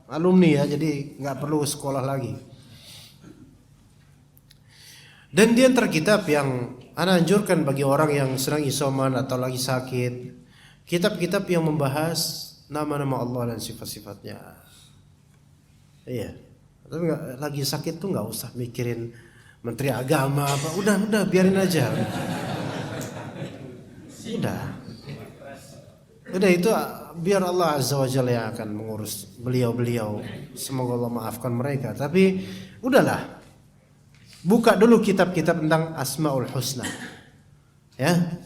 alumni ya, jadi nggak perlu sekolah lagi. Dan di antara kitab yang ana anjurkan bagi orang yang sedang isoman atau lagi sakit, kitab-kitab yang membahas nama-nama Allah dan sifat-sifatnya. Iya. Tapi lagi sakit tuh nggak usah mikirin menteri agama apa, udah biarin aja. Udah itu biar Allah Azza wa Jalla yang akan mengurus beliau-beliau. Semoga Allah maafkan mereka. Tapi udahlah, buka dulu kitab-kitab tentang Asmaul Husna. Ya,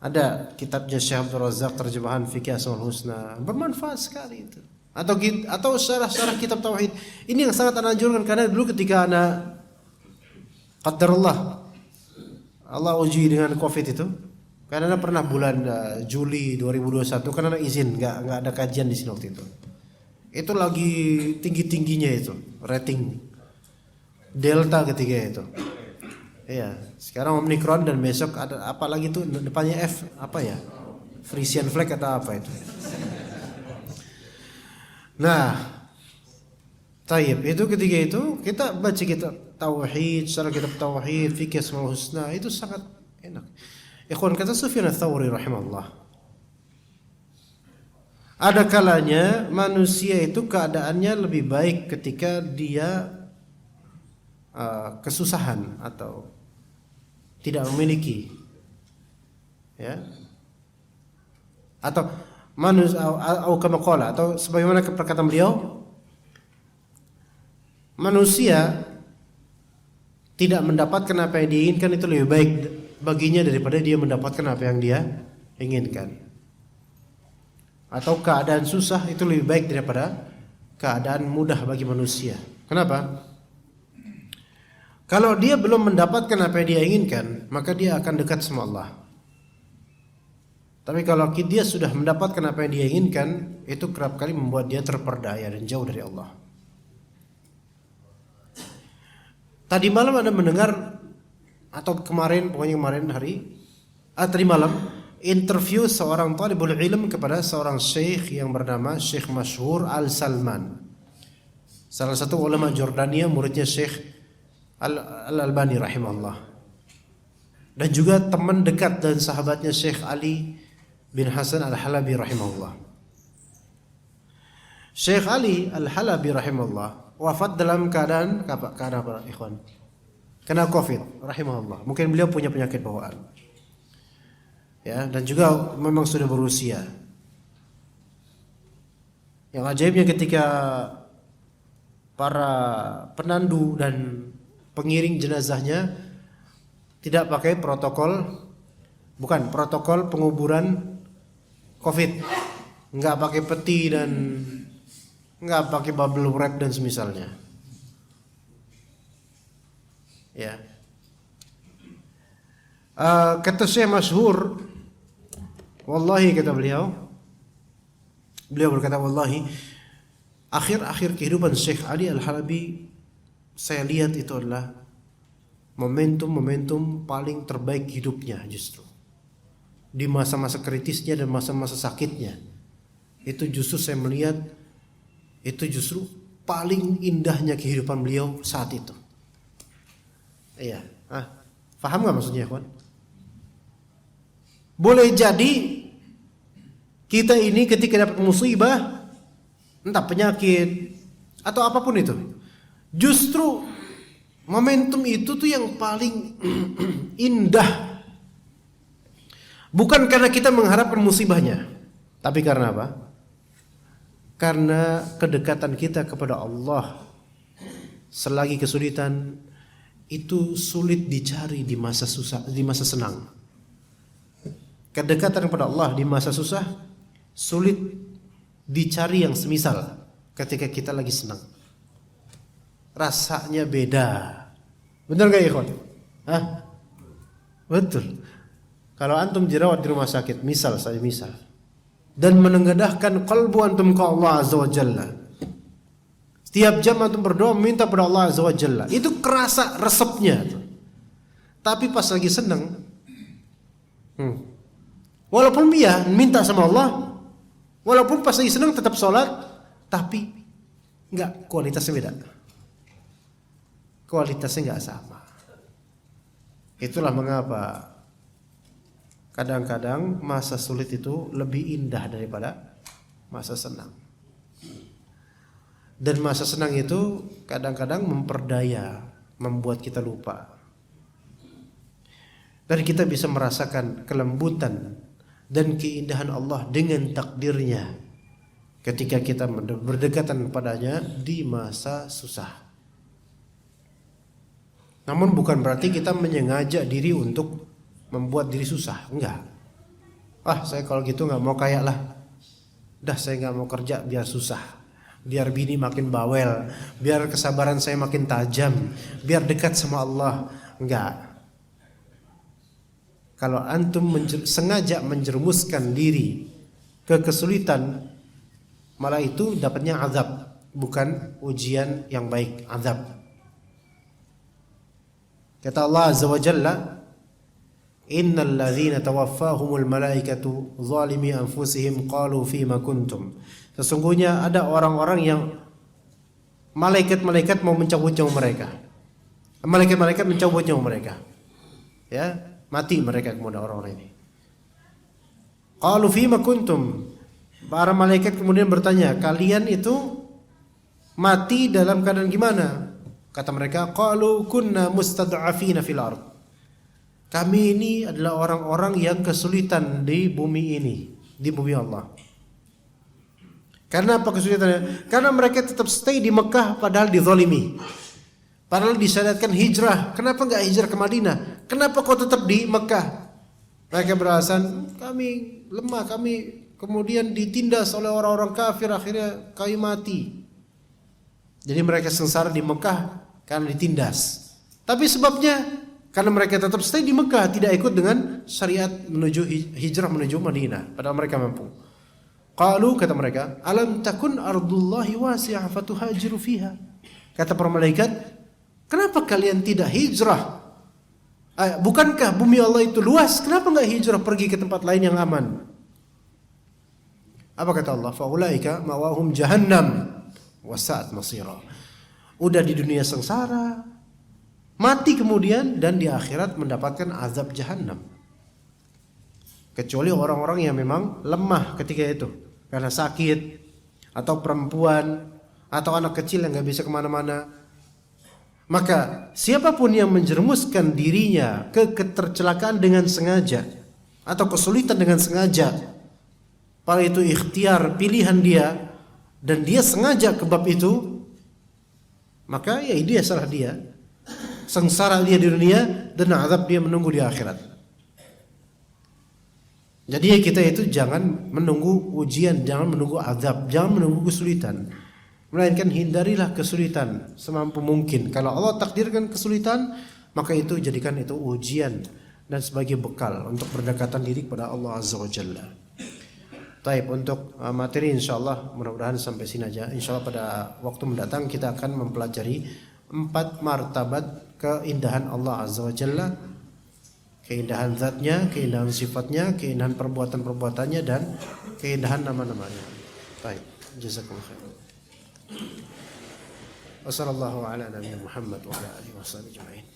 ada kitabnya Syekh Abdul Razak, terjemahan fikih Asmaul Husna, bermanfaat sekali itu. Atau syarah-syarah kitab tauhid. Ini yang sangat ana anjurkan, karena dulu ketika ana qadarullah Allah uji dengan Covid itu. Karena pernah bulan Juli 2021 karena izin nggak ada kajian di sini waktu itu. Itu lagi tinggi-tingginya itu rating Delta ketiga itu. Iya, sekarang Omicron dan besok ada apa lagi tuh depannya F apa ya? Frisian flag atau apa itu? Nah, taib itu ketika itu kita baca kitab tauhid, secara kitab tauhid, fikih asmaul husna itu sangat enak. Ikhwan, kata Sufyan ats-Tsauri rahimahullah, ada kalanya manusia itu keadaannya lebih baik ketika dia kesusahan atau tidak memiliki, ya, atau manusia atau sebagaimana perkataan beliau, manusia tidak mendapatkan apa yang diinginkan itu lebih baik baginya daripada dia mendapatkan apa yang dia inginkan. Atau keadaan susah itu lebih baik daripada keadaan mudah bagi manusia. Kenapa? Kalau dia belum mendapatkan apa yang dia inginkan, maka dia akan dekat sama Allah. Tapi kalau dia sudah mendapatkan apa yang dia inginkan, itu kerap kali membuat dia terperdaya dan jauh dari Allah. Tadi malam Anda mendengar, atau kemarin, pokoknya kemarin tadi malam, interview seorang talibul ilm kepada seorang syekh yang bernama Syekh Masyhur Al-Salman, salah satu ulama Jordania, muridnya Syekh Al-Albani rahimahullah, dan juga teman dekat dan sahabatnya Syekh Ali bin Hasan Al-Halabi rahimahullah. Syekh Ali Al-Halabi rahimahullah wafat dalam keadaan apa ikhwan? Kena Covid rahimahullah. Mungkin beliau punya penyakit bawaan, ya, dan juga memang sudah berusia. Yang ajaibnya ketika para penandu dan pengiring jenazahnya tidak pakai protokol penguburan Covid, nggak pakai peti dan nggak pakai bubble wrap dan semisalnya, ya. Kata Syekh Masyhur, wallahi, kata beliau berkata, wallahi, akhir-akhir kehidupan Syekh Ali Al-Halabi saya lihat itu adalah momentum paling terbaik hidupnya, justru di masa-masa kritisnya dan masa-masa sakitnya. Itu justru saya melihat itu justru paling indahnya kehidupan beliau saat itu. Iya, paham nggak maksudnya, kawan? Boleh jadi kita ini ketika dapat musibah, entah penyakit atau apapun itu, justru momentum itu tuh yang paling indah. Bukan karena kita mengharapkan musibahnya, tapi karena apa? Karena kedekatan kita kepada Allah. Selagi kesulitan itu sulit dicari di masa susah, di masa senang. Kedekatan kepada Allah di masa susah sulit dicari yang semisal ketika kita lagi senang. Rasanya beda. Benar gak ya, ikhwan? Betul. Kalau antum dirawat di rumah sakit, misal, dan menengadahkan qalbu antum ke Allah Azza wa Jalla, setiap jam antum berdoa minta pada Allah Azza wa Jalla, itu kerasa resepnya. Tapi pas lagi senang, walaupun dia minta sama Allah, walaupun pas lagi senang tetap sholat, tapi enggak, kualitasnya beda. Kualitasnya enggak sama. Itulah mengapa kadang-kadang masa sulit itu lebih indah daripada masa senang. Dan masa senang itu kadang-kadang memperdaya, membuat kita lupa. Dan kita bisa merasakan kelembutan dan keindahan Allah dengan takdirnya ketika kita berdekatan kepadanya di masa susah. Namun bukan berarti kita menyengaja diri untuk membuat diri susah, enggak. Saya kalau gitu nggak mau kaya lah. Saya nggak mau kerja biar susah, biar bini makin bawel, biar kesabaran saya makin tajam, biar dekat sama Allah. Enggak. Kalau antum sengaja menjerumuskan diri ke kesulitan, malah itu dapatnya azab, bukan ujian yang baik, azab. Kata Allah Azza wa Jalla, innal ladzina tawaffahumul malaikatu zalimi anfusihim qalu fima kuntum. Sesungguhnya ada orang-orang yang malaikat-malaikat mau mencabut nyawa mereka. Malaikat-malaikat mencabut nyawa mereka. Ya, mati mereka kemudian orang-orang ini. Qalu fima kuntum. Para malaikat kemudian bertanya, kalian itu mati dalam keadaan gimana? Kata mereka, qalu kunna mustad'afina fil ard. Kami ini adalah orang-orang yang kesulitan di bumi ini, di bumi Allah. Karena apa kesulitannya? Karena mereka tetap stay di Mekah padahal dizalimi. Padahal disyariatkan hijrah. Kenapa enggak hijrah ke Madinah? Kenapa kau tetap di Mekah? Mereka beralasan, kami lemah, kami kemudian ditindas oleh orang-orang kafir, akhirnya kami mati. Jadi mereka sengsara di Mekah karena ditindas. Tapi sebabnya karena mereka tetap stay di Mekah, tidak ikut dengan syariat menuju hijrah menuju Madinah, padahal mereka mampu. Qalu, kata mereka, alam takun ardullahi wasi'ah fatuhajiru fiha. Kata para malaikat, kenapa kalian tidak hijrah? Bukankah bumi Allah itu luas? Kenapa enggak hijrah pergi ke tempat lain yang aman? Apa kata Allah? Faulaika mawahum jahannam wasa'at masira. Udah di dunia sengsara, mati kemudian, dan di akhirat mendapatkan azab jahannam. Kecuali orang-orang yang memang lemah ketika itu karena sakit, atau perempuan, atau anak kecil yang gak bisa kemana-mana. Maka siapapun yang menjerumuskan dirinya ke ketercelakaan dengan sengaja, atau kesulitan dengan sengaja, pada itu ikhtiar, pilihan dia, dan dia sengaja ke bab itu, maka ya dia salah dia. Sengsara dia di dunia dan azab dia menunggu di akhirat. Jadi kita itu jangan menunggu ujian, jangan menunggu azab, jangan menunggu kesulitan. Melainkan hindarilah kesulitan semampu mungkin. Kalau Allah takdirkan kesulitan, maka itu jadikan itu ujian dan sebagai bekal untuk berdekatan diri kepada Allah Azza wa Jalla. Baik, untuk materi insyaallah mudah-mudahan sampai sini aja. Insyaallah pada waktu mendatang kita akan mempelajari 4 martabat keindahan Allah Azza wa Jalla. Keindahan zatnya, keindahan sifatnya, keindahan perbuatan-perbuatannya, dan keindahan nama-namanya. Baik, jazakumullah khair. Wassallallahu ala nabiyina Muhammad wa ala alihi wasallam ajma'in.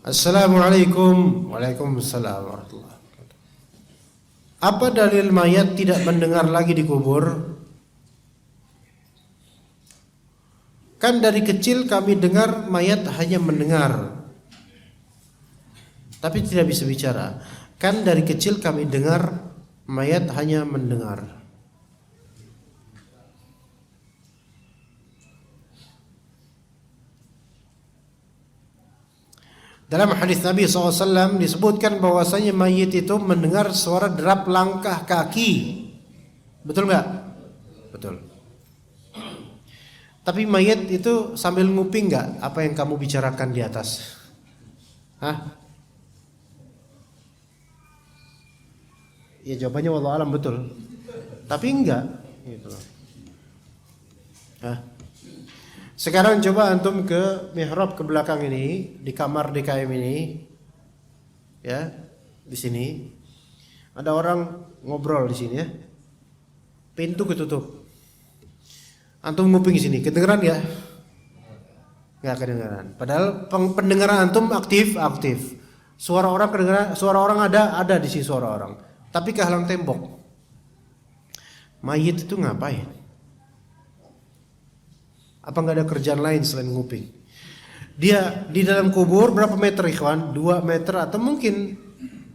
Assalamualaikum. Waalaikumsalam warahmatullahi wabarakatuh. Apa dalil mayat tidak mendengar lagi di kubur? Kan dari kecil kami dengar mayat hanya mendengar, tapi tidak bisa bicara. Kan dari kecil kami dengar mayat hanya mendengar. Dalam hadis Nabi SAW disebutkan bahwasanya mayit itu mendengar suara derap langkah kaki. Betul nggak? Betul. Tapi mayit itu sambil nguping nggak apa yang kamu bicarakan di atas? Hah? Ya jawabannya wallahu alam betul. Tapi enggak. Gitu. Hah? Sekarang coba antum ke mihrab ke belakang ini, di kamar DKM ini, ya, di sini ada orang ngobrol di sini ya, pintu ketutup, antum nguping di sini, kedengeran ya? Nggak kedengeran. Padahal pendengaran antum aktif, suara orang kedengeran, suara orang ada di sini suara orang, tapi kehalang tembok. Mayit itu ngapain? Apa nggak ada kerjaan lain selain nguping? Dia di dalam kubur berapa meter ikhwan? 2 meter atau mungkin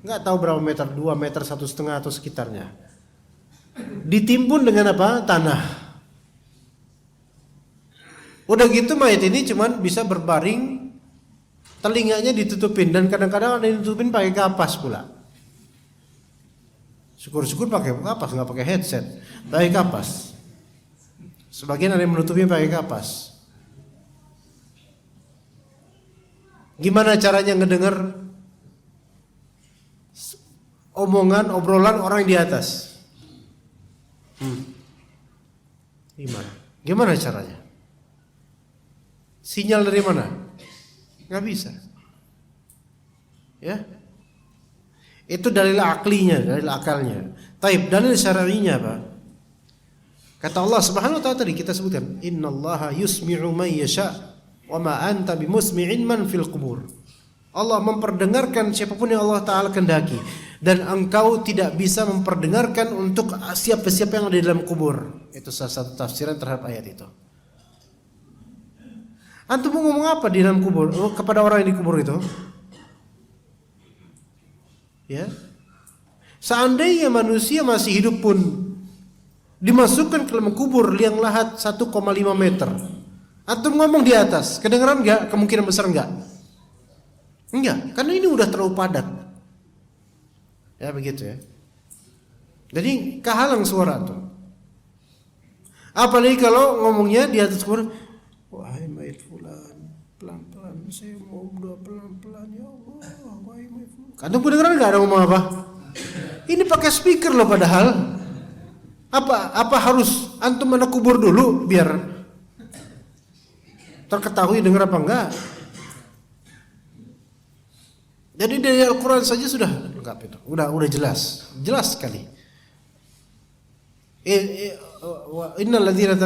nggak tahu berapa meter, 2 meter 1,5 atau sekitarnya. Ditimbun dengan apa? Tanah. Udah gitu mayat ini cuman bisa berbaring, telinganya ditutupin, dan kadang-kadang ada yang ditutupin pakai kapas pula. Syukur-syukur pakai kapas, nggak pakai headset, pakai kapas. Sebagian ada yang menutupnya pakai kapas. Gimana caranya ngedengar obrolan orang di atas? Gimana caranya? Sinyal dari mana? Nggak bisa. Ya. Itu dalil aklinya, dalil akalnya. Taib, dalil syar'inya apa? Kata Allah Subhanahu wa taala tadi kita sebutkan, "Innallaha yusmi'u man yasha' wa ma anta bimusmi'in man fil qubur." Allah memperdengarkan siapapun yang Allah taala kehendaki, dan engkau tidak bisa memperdengarkan untuk siapa-siapa yang ada di dalam kubur. Itu salah satu tafsiran terhadap ayat itu. Antum mau ngomong apa di dalam kubur kepada orang yang di kubur itu? Ya. Seandainya manusia masih hidup pun dimasukkan ke dalam kubur liang lahat 1,5 meter. Antum ngomong di atas, kedengeran enggak? Kemungkinan besar enggak? Enggak, karena ini udah terlalu padat. Ya begitu ya. Jadi kehalang suara antum. Apalagi kalau ngomongnya di atas kubur, wahai mayit fulan, pelan-pelan, saya mau berdoa pelan-pelan ya Allah, wahai mayit fulan. Antum kedengeran enggak ada ngomong apa? Ini pakai speaker loh padahal. Apa harus antum mana kubur dulu biar terketahui dengar apa enggak? Jadi dari Al-Quran saja sudah lengkap itu, udah jelas sekali. Innal ladzina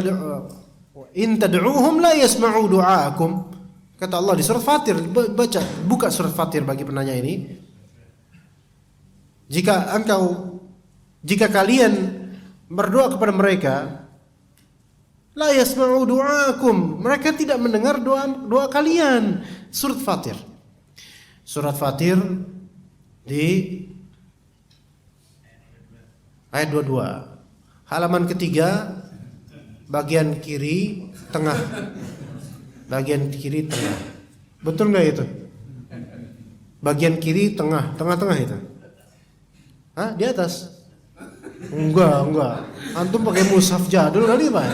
in tad'uuhum la yasma'u du'aakum. Kata Allah di surat Fatir, buka surat Fatir bagi penanya ini. Jika kalian berdoa kepada mereka, la yasma'u du'aakum, mereka tidak mendengar doa kalian. Surat Fatir. Surat Fatir di ayat 22. Halaman ketiga, bagian kiri tengah. Bagian kiri tengah. Betul enggak itu? Bagian kiri tengah itu. Hah? Di atas? Enggak. Antum pakai mushaf jadul kali Pak?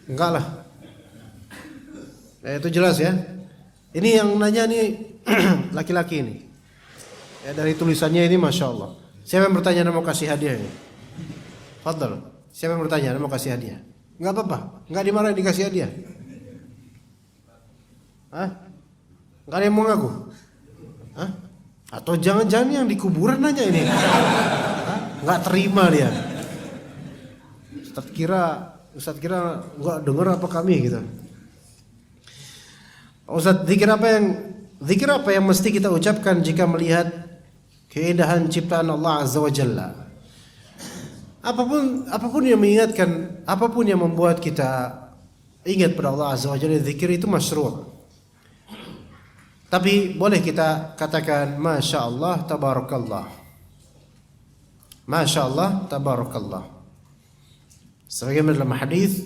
Enggak lah. Itu jelas ya. Ini yang nanya nih laki-laki ini. Ya, dari tulisannya ini Masya Allah. Siapa yang bertanya dan mau kasih hadiah ini? Fadl. Siapa yang bertanya dan mau kasih hadiah? Enggak apa-apa. Enggak dimarahin dikasih hadiah. Hah? Enggak ada yang mau ngaku? Hah? Atau jangan-jangan yang di kuburan aja ini? Enggak terima dia. Ustaz kira enggak dengar apa kami gitu. Ustaz, zikir apa yang mesti kita ucapkan jika melihat keindahan ciptaan Allah Azza wa Jalla? Apapun yang mengingatkan, apapun yang membuat kita ingat pada Allah Azza wa Jalla, zikir itu masyru'. Tapi boleh kita katakan Masya Allah tabarakallah. Masya Allah tabarakallah. Sebagaimana dalam hadis,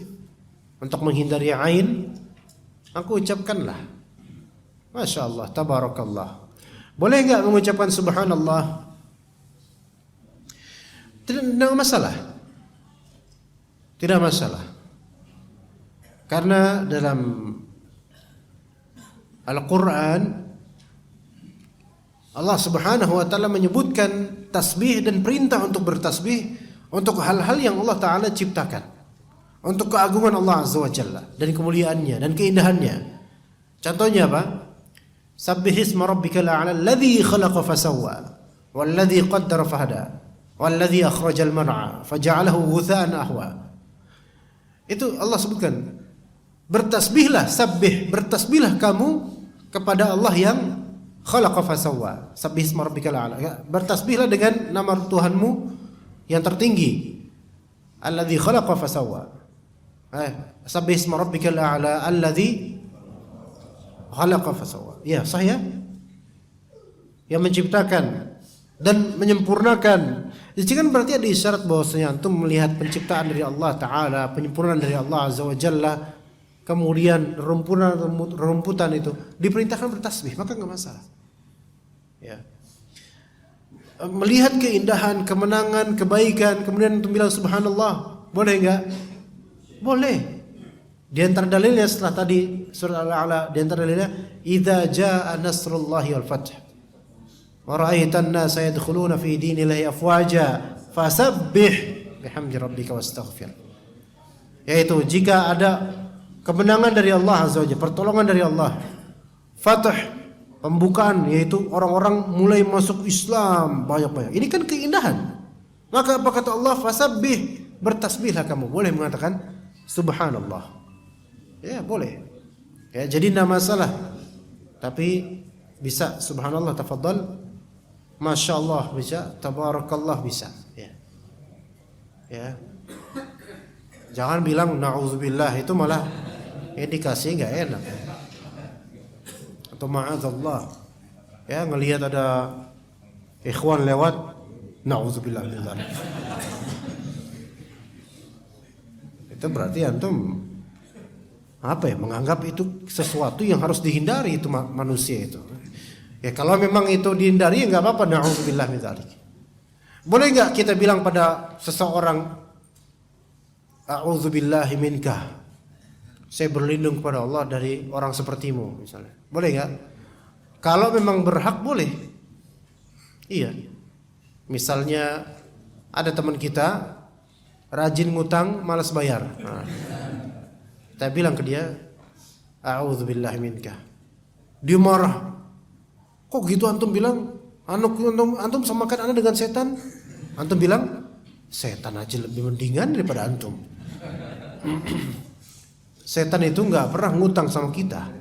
untuk menghindari ain, aku ucapkanlah Masya Allah tabarakallah. Boleh enggak mengucapkan subhanallah? Tidak masalah. Tidak masalah. Karena dalam Al-Quran Allah Subhanahu wa taala menyebutkan tasbih dan perintah untuk bertasbih untuk hal-hal yang Allah taala ciptakan, untuk keagungan Allah Azza wa Jalla dan kemuliaannya dan keindahannya. Contohnya apa? Sabbihisma rabbikal a'la alladzi khalaqa fasawwa walladzi qaddara fahada walladzi akhrajal mar'a faja'alahu ghutha'an ahwa. Itu Allah sebutkan. Bertasbihlah, bertasbihlah kamu kepada Allah yang khalaqa fasawwa. Sabbihisma rabbikal a'la. Bertasbihlah dengan nama Tuhanmu yang tertinggi. Alladzi khalaqa fasawwa. Sabbihisma rabbikal a'la alladzi khalaqa fasawwa. Ya, saya yang menciptakan dan menyempurnakan. Jadi kan berarti ada isyarat bahwasanya antum melihat penciptaan dari Allah taala, penyempurnaan dari Allah Azza wa Jalla, kemudian rumputan itu diperintahkan bertasbih, maka enggak masalah. Ya. Melihat keindahan, kemenangan, kebaikan, kemudian antum bilang subhanallah, boleh enggak? Boleh. Di antara dalilnya setelah tadi surah Al-A'la, di antara dalilnya idza jaa nasrullahi wal fath wa ra'aitan nasa yadkhuluna fi dinillahi afwaja fasabbih bihamdi rabbika wastaghfir. Yaitu jika ada kemenangan dari Allah Azza wa Jalla, pertolongan dari Allah, fath, pembukaan, yaitu orang-orang mulai masuk Islam banyak-banyak. Ini kan keindahan. Maka apa kata Allah? Fasabbih, bertasbihlah kamu. Boleh mengatakan subhanallah. Ya, boleh. Ya, jadi tidak masalah. Tapi bisa subhanallah, tafadhal. Masyaallah bisa, tabarakallah bisa. Ya. Ya. Jangan bilang na'udzubillah, itu malah indikasi enggak enak. Atau ma'adzallah. Ya, ngelihat ada ikhwan lewat, na'udzubillah min dzalik. Itu berarti antum apa ya, menganggap itu sesuatu yang harus dihindari, itu manusia itu. Ya kalau memang itu dihindari ya enggak apa-apa, na'udzubillah min dzalik. Boleh enggak kita bilang pada seseorang, a'udzubillahi minka, saya berlindung kepada Allah dari orang sepertimu misalnya. Boleh enggak? Kalau memang berhak boleh. Iya. Misalnya ada teman kita rajin ngutang, malas bayar. Nah, kita bilang ke dia, a'udzubillahi minka. Dia marah. Kok gitu antum bilang? Antum samakan Anda dengan setan? Antum bilang setan aja lebih mendingan daripada antum. Setan itu nggak pernah ngutang sama kita,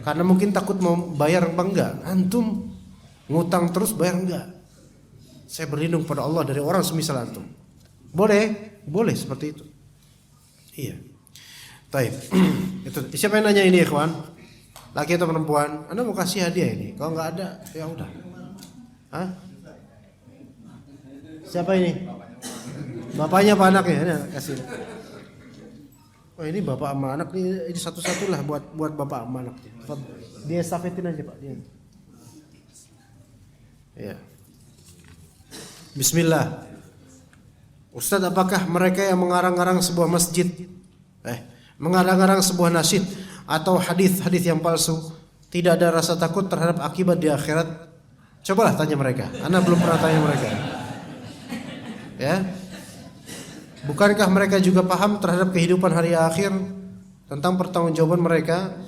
karena mungkin takut mau bayar apa enggak. Antum ngutang terus bayar enggak? Saya berlindung pada Allah dari orang semisal antum. Boleh, boleh seperti itu. Iya. Baik. Itu siapa yang nanya ini, ikhwan? Laki atau perempuan? Anda mau kasih hadiah ini? Kalau nggak ada, ya udah. Hah? Siapa ini? Bapaknya apa anaknya? Ini kasih. Oh ini bapak sama anak nih, ini satu-satulah buat bapak sama anaknya. Dia estafetin aja Pak. Dia. Ya. Bismillah. Ustaz, apakah mereka yang mengarang-arang sebuah masjid, mengarang-arang sebuah nasyid atau hadis-hadis yang palsu tidak ada rasa takut terhadap akibat di akhirat? Cobalah tanya mereka. Ana belum pernah tanya mereka. Ya. Bukankah mereka juga paham terhadap kehidupan hari akhir, tentang pertanggungjawaban mereka?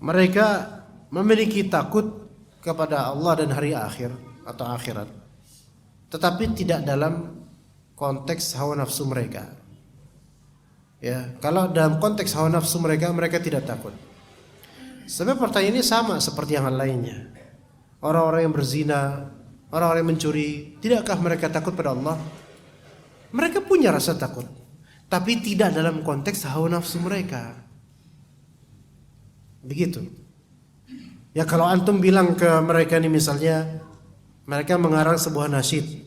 Mereka memiliki takut kepada Allah dan hari akhir atau akhirat, tetapi tidak dalam konteks hawa nafsu mereka. Ya, kalau dalam konteks hawa nafsu mereka, mereka tidak takut. Sebab pertanyaan ini sama seperti yang lainnya. Orang-orang yang berzina, orang-orang yang mencuri, tidakkah mereka takut pada Allah? Mereka punya rasa takut, tapi tidak dalam konteks hawa nafsu mereka. Begitu. Ya kalau antum bilang ke mereka ini misalnya, mereka mengarang sebuah nasyid.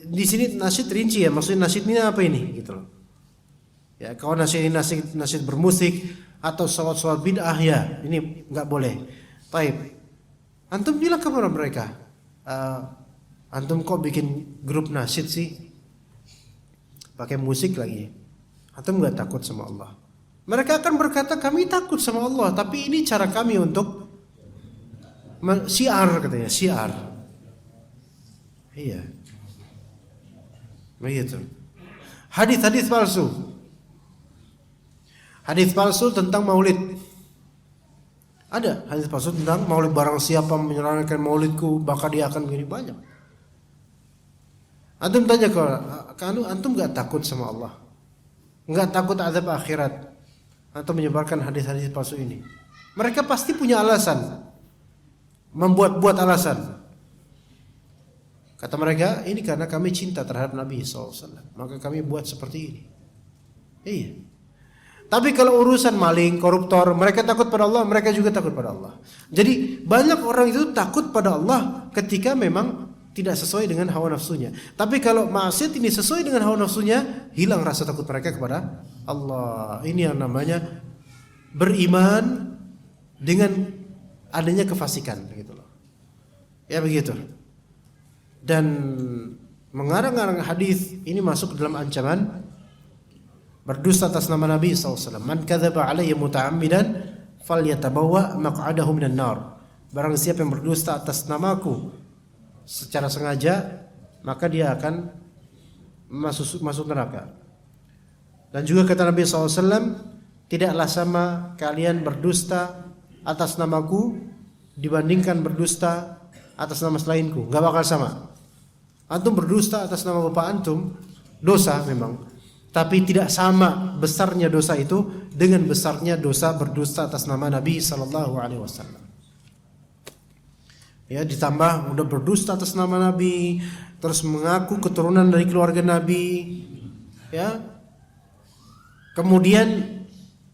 Di sini nasyid rinci ya, maksudnya nasyid ini apa ini gitu loh. Ya kalau nasyid ini nasyid bermusik atau sholat bid'ah, ya ini nggak boleh. Baik. Antum bilang kepada mereka, antum kok bikin grup nasyid sih, pakai musik lagi. Antum nggak takut sama Allah? Mereka akan berkata, kami takut sama Allah, tapi ini cara kami untuk syiar, katanya, syiar. Iya. Begitu. Hadis-hadis palsu. Hadis palsu tentang maulid. Ada hadis palsu tentang maulid, barang siapa menyelaraskan maulidku maka dia akan begini, banyak. Antum tanya kalau antum enggak takut sama Allah? Enggak takut azab akhirat? Atau menyebarkan hadis-hadis palsu ini? Mereka pasti punya alasan. Membuat-buat alasan. Kata mereka, ini karena kami cinta terhadap Nabi SAW, maka kami buat seperti ini. Iya. Tapi kalau urusan maling, koruptor, mereka takut pada Allah, mereka juga takut pada Allah. Jadi banyak orang itu takut pada Allah ketika memang tidak sesuai dengan hawa nafsunya. Tapi kalau maksiat ini sesuai dengan hawa nafsunya, hilang rasa takut mereka kepada Allah. Ini yang namanya beriman dengan adanya kefasikan, gitu loh. Ya begitu. Dan mengarang-arang hadis ini masuk ke dalam ancaman berdusta atas nama Nabi SAW. Man kadzaba alayya muta'ammidan falyatabawwa maq'adahu minan nar. Barang siapa yang berdusta atas namaku secara sengaja, maka dia akan masuk neraka. Dan juga kata Nabi SAW, tidaklah sama kalian berdusta atas namaku dibandingkan berdusta atas nama selainku. Gak bakal sama. Antum berdusta atas nama bapak antum, dosa memang, tapi tidak sama besarnya dosa itu dengan besarnya dosa berdusta atas nama Nabi SAW. Ya, ditambah udah berdusta atas nama Nabi, terus mengaku keturunan dari keluarga Nabi, ya. Kemudian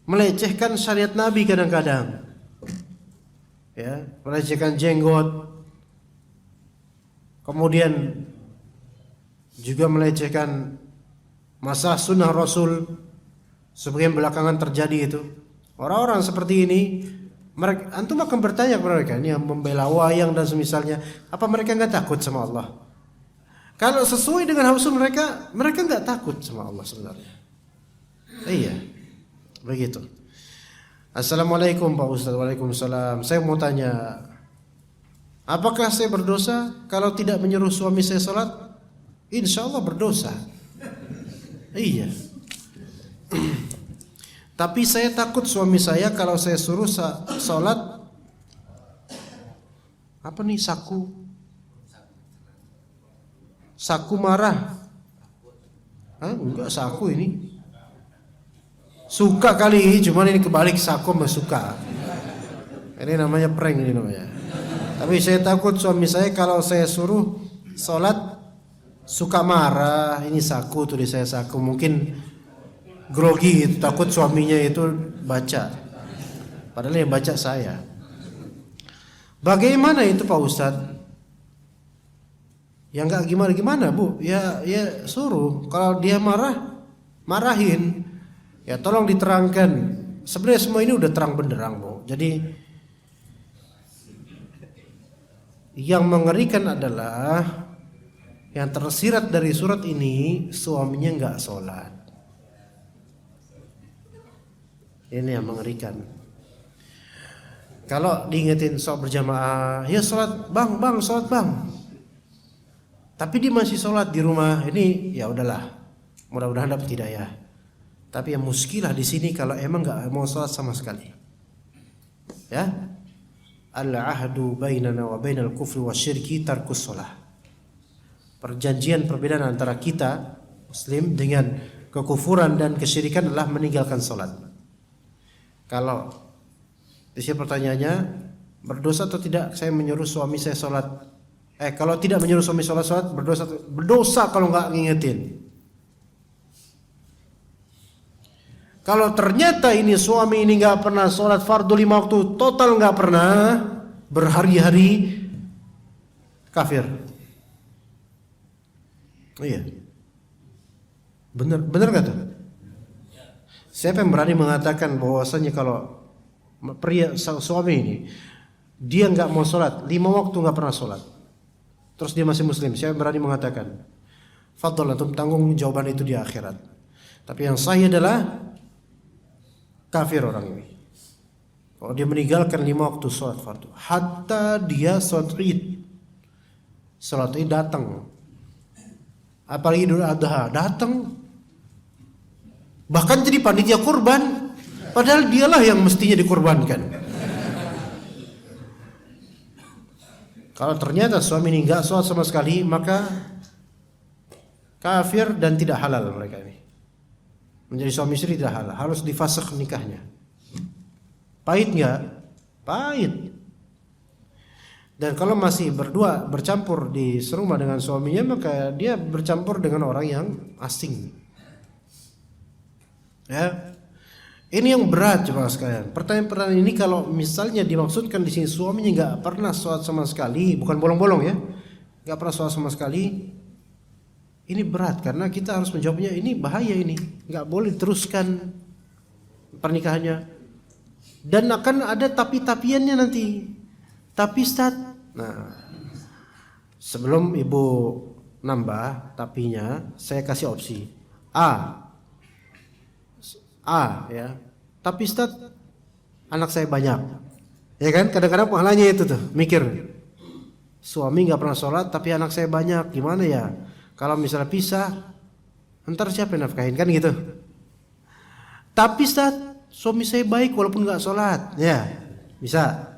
melecehkan syariat Nabi kadang-kadang, ya, melecehkan jenggot, kemudian juga melecehkan masalah sunnah Rasul, sebagian belakangan terjadi itu. Orang-orang seperti ini, mereka, antum akan bertanya kepada mereka, ini yang membela wayang dan semisalnya, apa mereka nggak takut sama Allah? Kalau sesuai dengan haus mereka nggak takut sama Allah sebenarnya. Iya, begitu. Assalamualaikum Pak Ustaz. Waalaikumsalam. Saya mau tanya, apakah saya berdosa kalau tidak menyuruh suami saya sholat? Insya Allah berdosa. Iya. Tapi saya takut suami saya kalau saya suruh sholat, apa nih, saku marah. Hah? Enggak, saku ini suka kali, cuman ini kebalik, saku sama suka. Ini namanya prank ini namanya. Tapi saya takut suami saya kalau saya suruh sholat suka marah. Ini saku, tulis saya saku. Mungkin grogi gitu, takut suaminya itu baca, padahal yang baca saya. Bagaimana itu Pak Ustadz? Ya nggak gimana-gimana Bu. Ya suruh. Kalau dia marah, marahin. Ya tolong diterangkan. Sebenarnya semua ini udah terang benderang Bu. Jadi yang mengerikan adalah yang tersirat dari surat ini, suaminya nggak sholat. Ini yang mengerikan. Kalau diingetin sholat berjamaah, ya sholat bang, sholat bang. Tapi dia masih sholat di rumah. Ini ya udahlah, mudah-mudahan dapat hidayah. Tapi yang muskilah di sini kalau emang nggak mau sholat sama sekali, ya. Al-ahdu bainana wa bainal kufri wasyirki tarkus sholah. Perjanjian perbedaan antara kita Muslim dengan kekufuran dan kesyirikan adalah meninggalkan sholat. Kalau di sini pertanyaannya, berdosa atau tidak saya menyuruh suami saya sholat? Kalau tidak menyuruh suami sholat, berdosa kalau nggak ngingetin. Kalau ternyata ini suami ini nggak pernah sholat fardu 5 waktu, total nggak pernah, berhari-hari, kafir. Iya, bener nggak tuh? Siapa yang berani mengatakan bahwasanya kalau pria suami ini dia nggak mau sholat 5 waktu, nggak pernah sholat, terus dia masih muslim? Siapa yang berani mengatakan? Fadhol, antum tanggung jawaban itu di akhirat. Tapi yang sahih adalah kafir orang ini. Kalau dia meninggalkan 5 waktu sholat fardu, hatta dia sholat Id datang, apalagi Idul Adha datang, bahkan jadi panitia kurban, padahal dialah yang mestinya dikurbankan. Kalau ternyata suami ini nggak sholat sama sekali, maka kafir dan tidak halal mereka ini. Menjadi suami istri tidak halal, harus difasakh nikahnya. Pahit nggak? Pahit. Dan kalau masih berdua bercampur di serumah dengan suaminya, maka dia bercampur dengan orang yang asing. Ya, ini yang berat coba sekalian. Pertanyaan-pertanyaan ini kalau misalnya dimaksudkan di sini suaminya nggak pernah sholat sama sekali, bukan bolong-bolong ya, nggak pernah sholat sama sekali. Ini berat karena kita harus menjawabnya, ini bahaya, ini nggak boleh teruskan pernikahannya, dan akan ada tapi-tapiannya nanti. Tapi Ustaz, nah sebelum ibu nambah tapinya, saya kasih opsi A ya. Tapi Ustaz, anak saya banyak, ya kan? Kadang-kadang pahalanya itu tuh mikir, suami nggak pernah sholat tapi anak saya banyak, gimana ya? Kalau misalnya pisah, ntar siapa yang nafkahin, kan gitu. Tapi Ustaz, suami saya baik walaupun nggak sholat, ya bisa.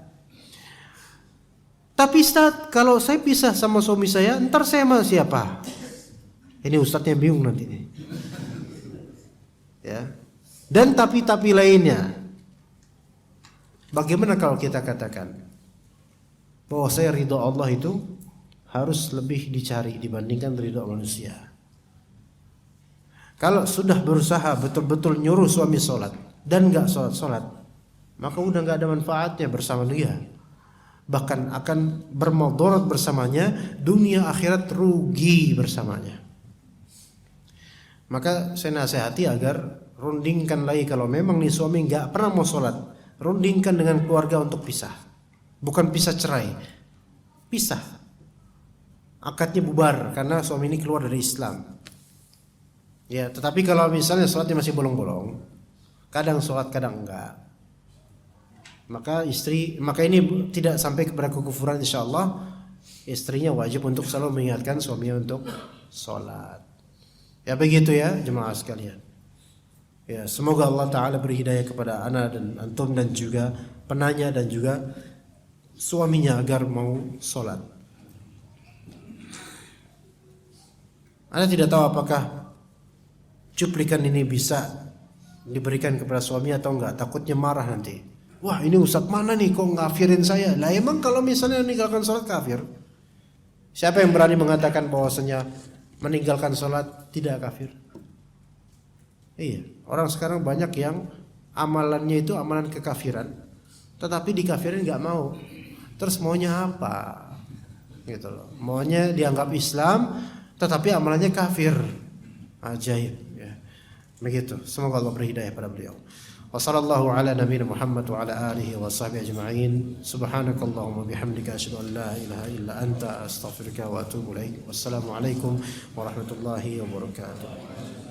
Tapi Ustaz, kalau saya pisah sama suami saya, ntar saya sama siapa? Ini Ustadznya bingung nanti nih. Ya. Dan tapi lainnya. Bagaimana kalau kita katakan bahwa saya ridho Allah itu harus lebih dicari dibandingkan ridho manusia. Kalau sudah berusaha betul-betul nyuruh suami sholat dan nggak sholat, maka udah nggak ada manfaatnya bersama dia. Bahkan akan bermudarat bersamanya, dunia akhirat rugi bersamanya. Maka saya nasihati agar rundingkan lagi, kalau memang nih suami nggak pernah mau sholat, rundingkan dengan keluarga untuk pisah. Bukan pisah cerai, pisah. Akadnya bubar karena suami ini keluar dari Islam. Ya, tetapi kalau misalnya sholatnya masih bolong-bolong, kadang sholat kadang enggak, maka ini tidak sampai kepada kekufuran, insyaallah. Istrinya wajib untuk selalu mengingatkan suaminya untuk sholat. Ya begitu ya jemaah sekalian. Ya, semoga Allah Ta'ala beri hidayah kepada ana dan antum dan juga penanya dan juga suaminya agar mau sholat. Anda tidak tahu apakah cuplikan ini bisa diberikan kepada suami atau enggak. Takutnya marah nanti. Wah, ini ustadz mana nih kok ngafirin saya? Lah emang kalau misalnya meninggalkan sholat kafir? Siapa yang berani mengatakan bahwasanya meninggalkan sholat tidak kafir? Iya, orang sekarang banyak yang amalannya itu amalan kekafiran, tetapi dikafirin nggak mau. Terus maunya apa? Gitu loh. Maunya dianggap Islam, tetapi amalannya kafir. Ajaib. Ya. Begitu. Semoga Allah beri hidayah pada beliau. Wassallallahu ala nabiyina Muhammad wa ala alihi wa sahbihi ajma'in. Subhanakallahumma bihamdika asyhadu an la ilaha illa anta astaghfiruka wa atubu ilaik. Wassalamu alaikum warahmatullahi wabarakatuh.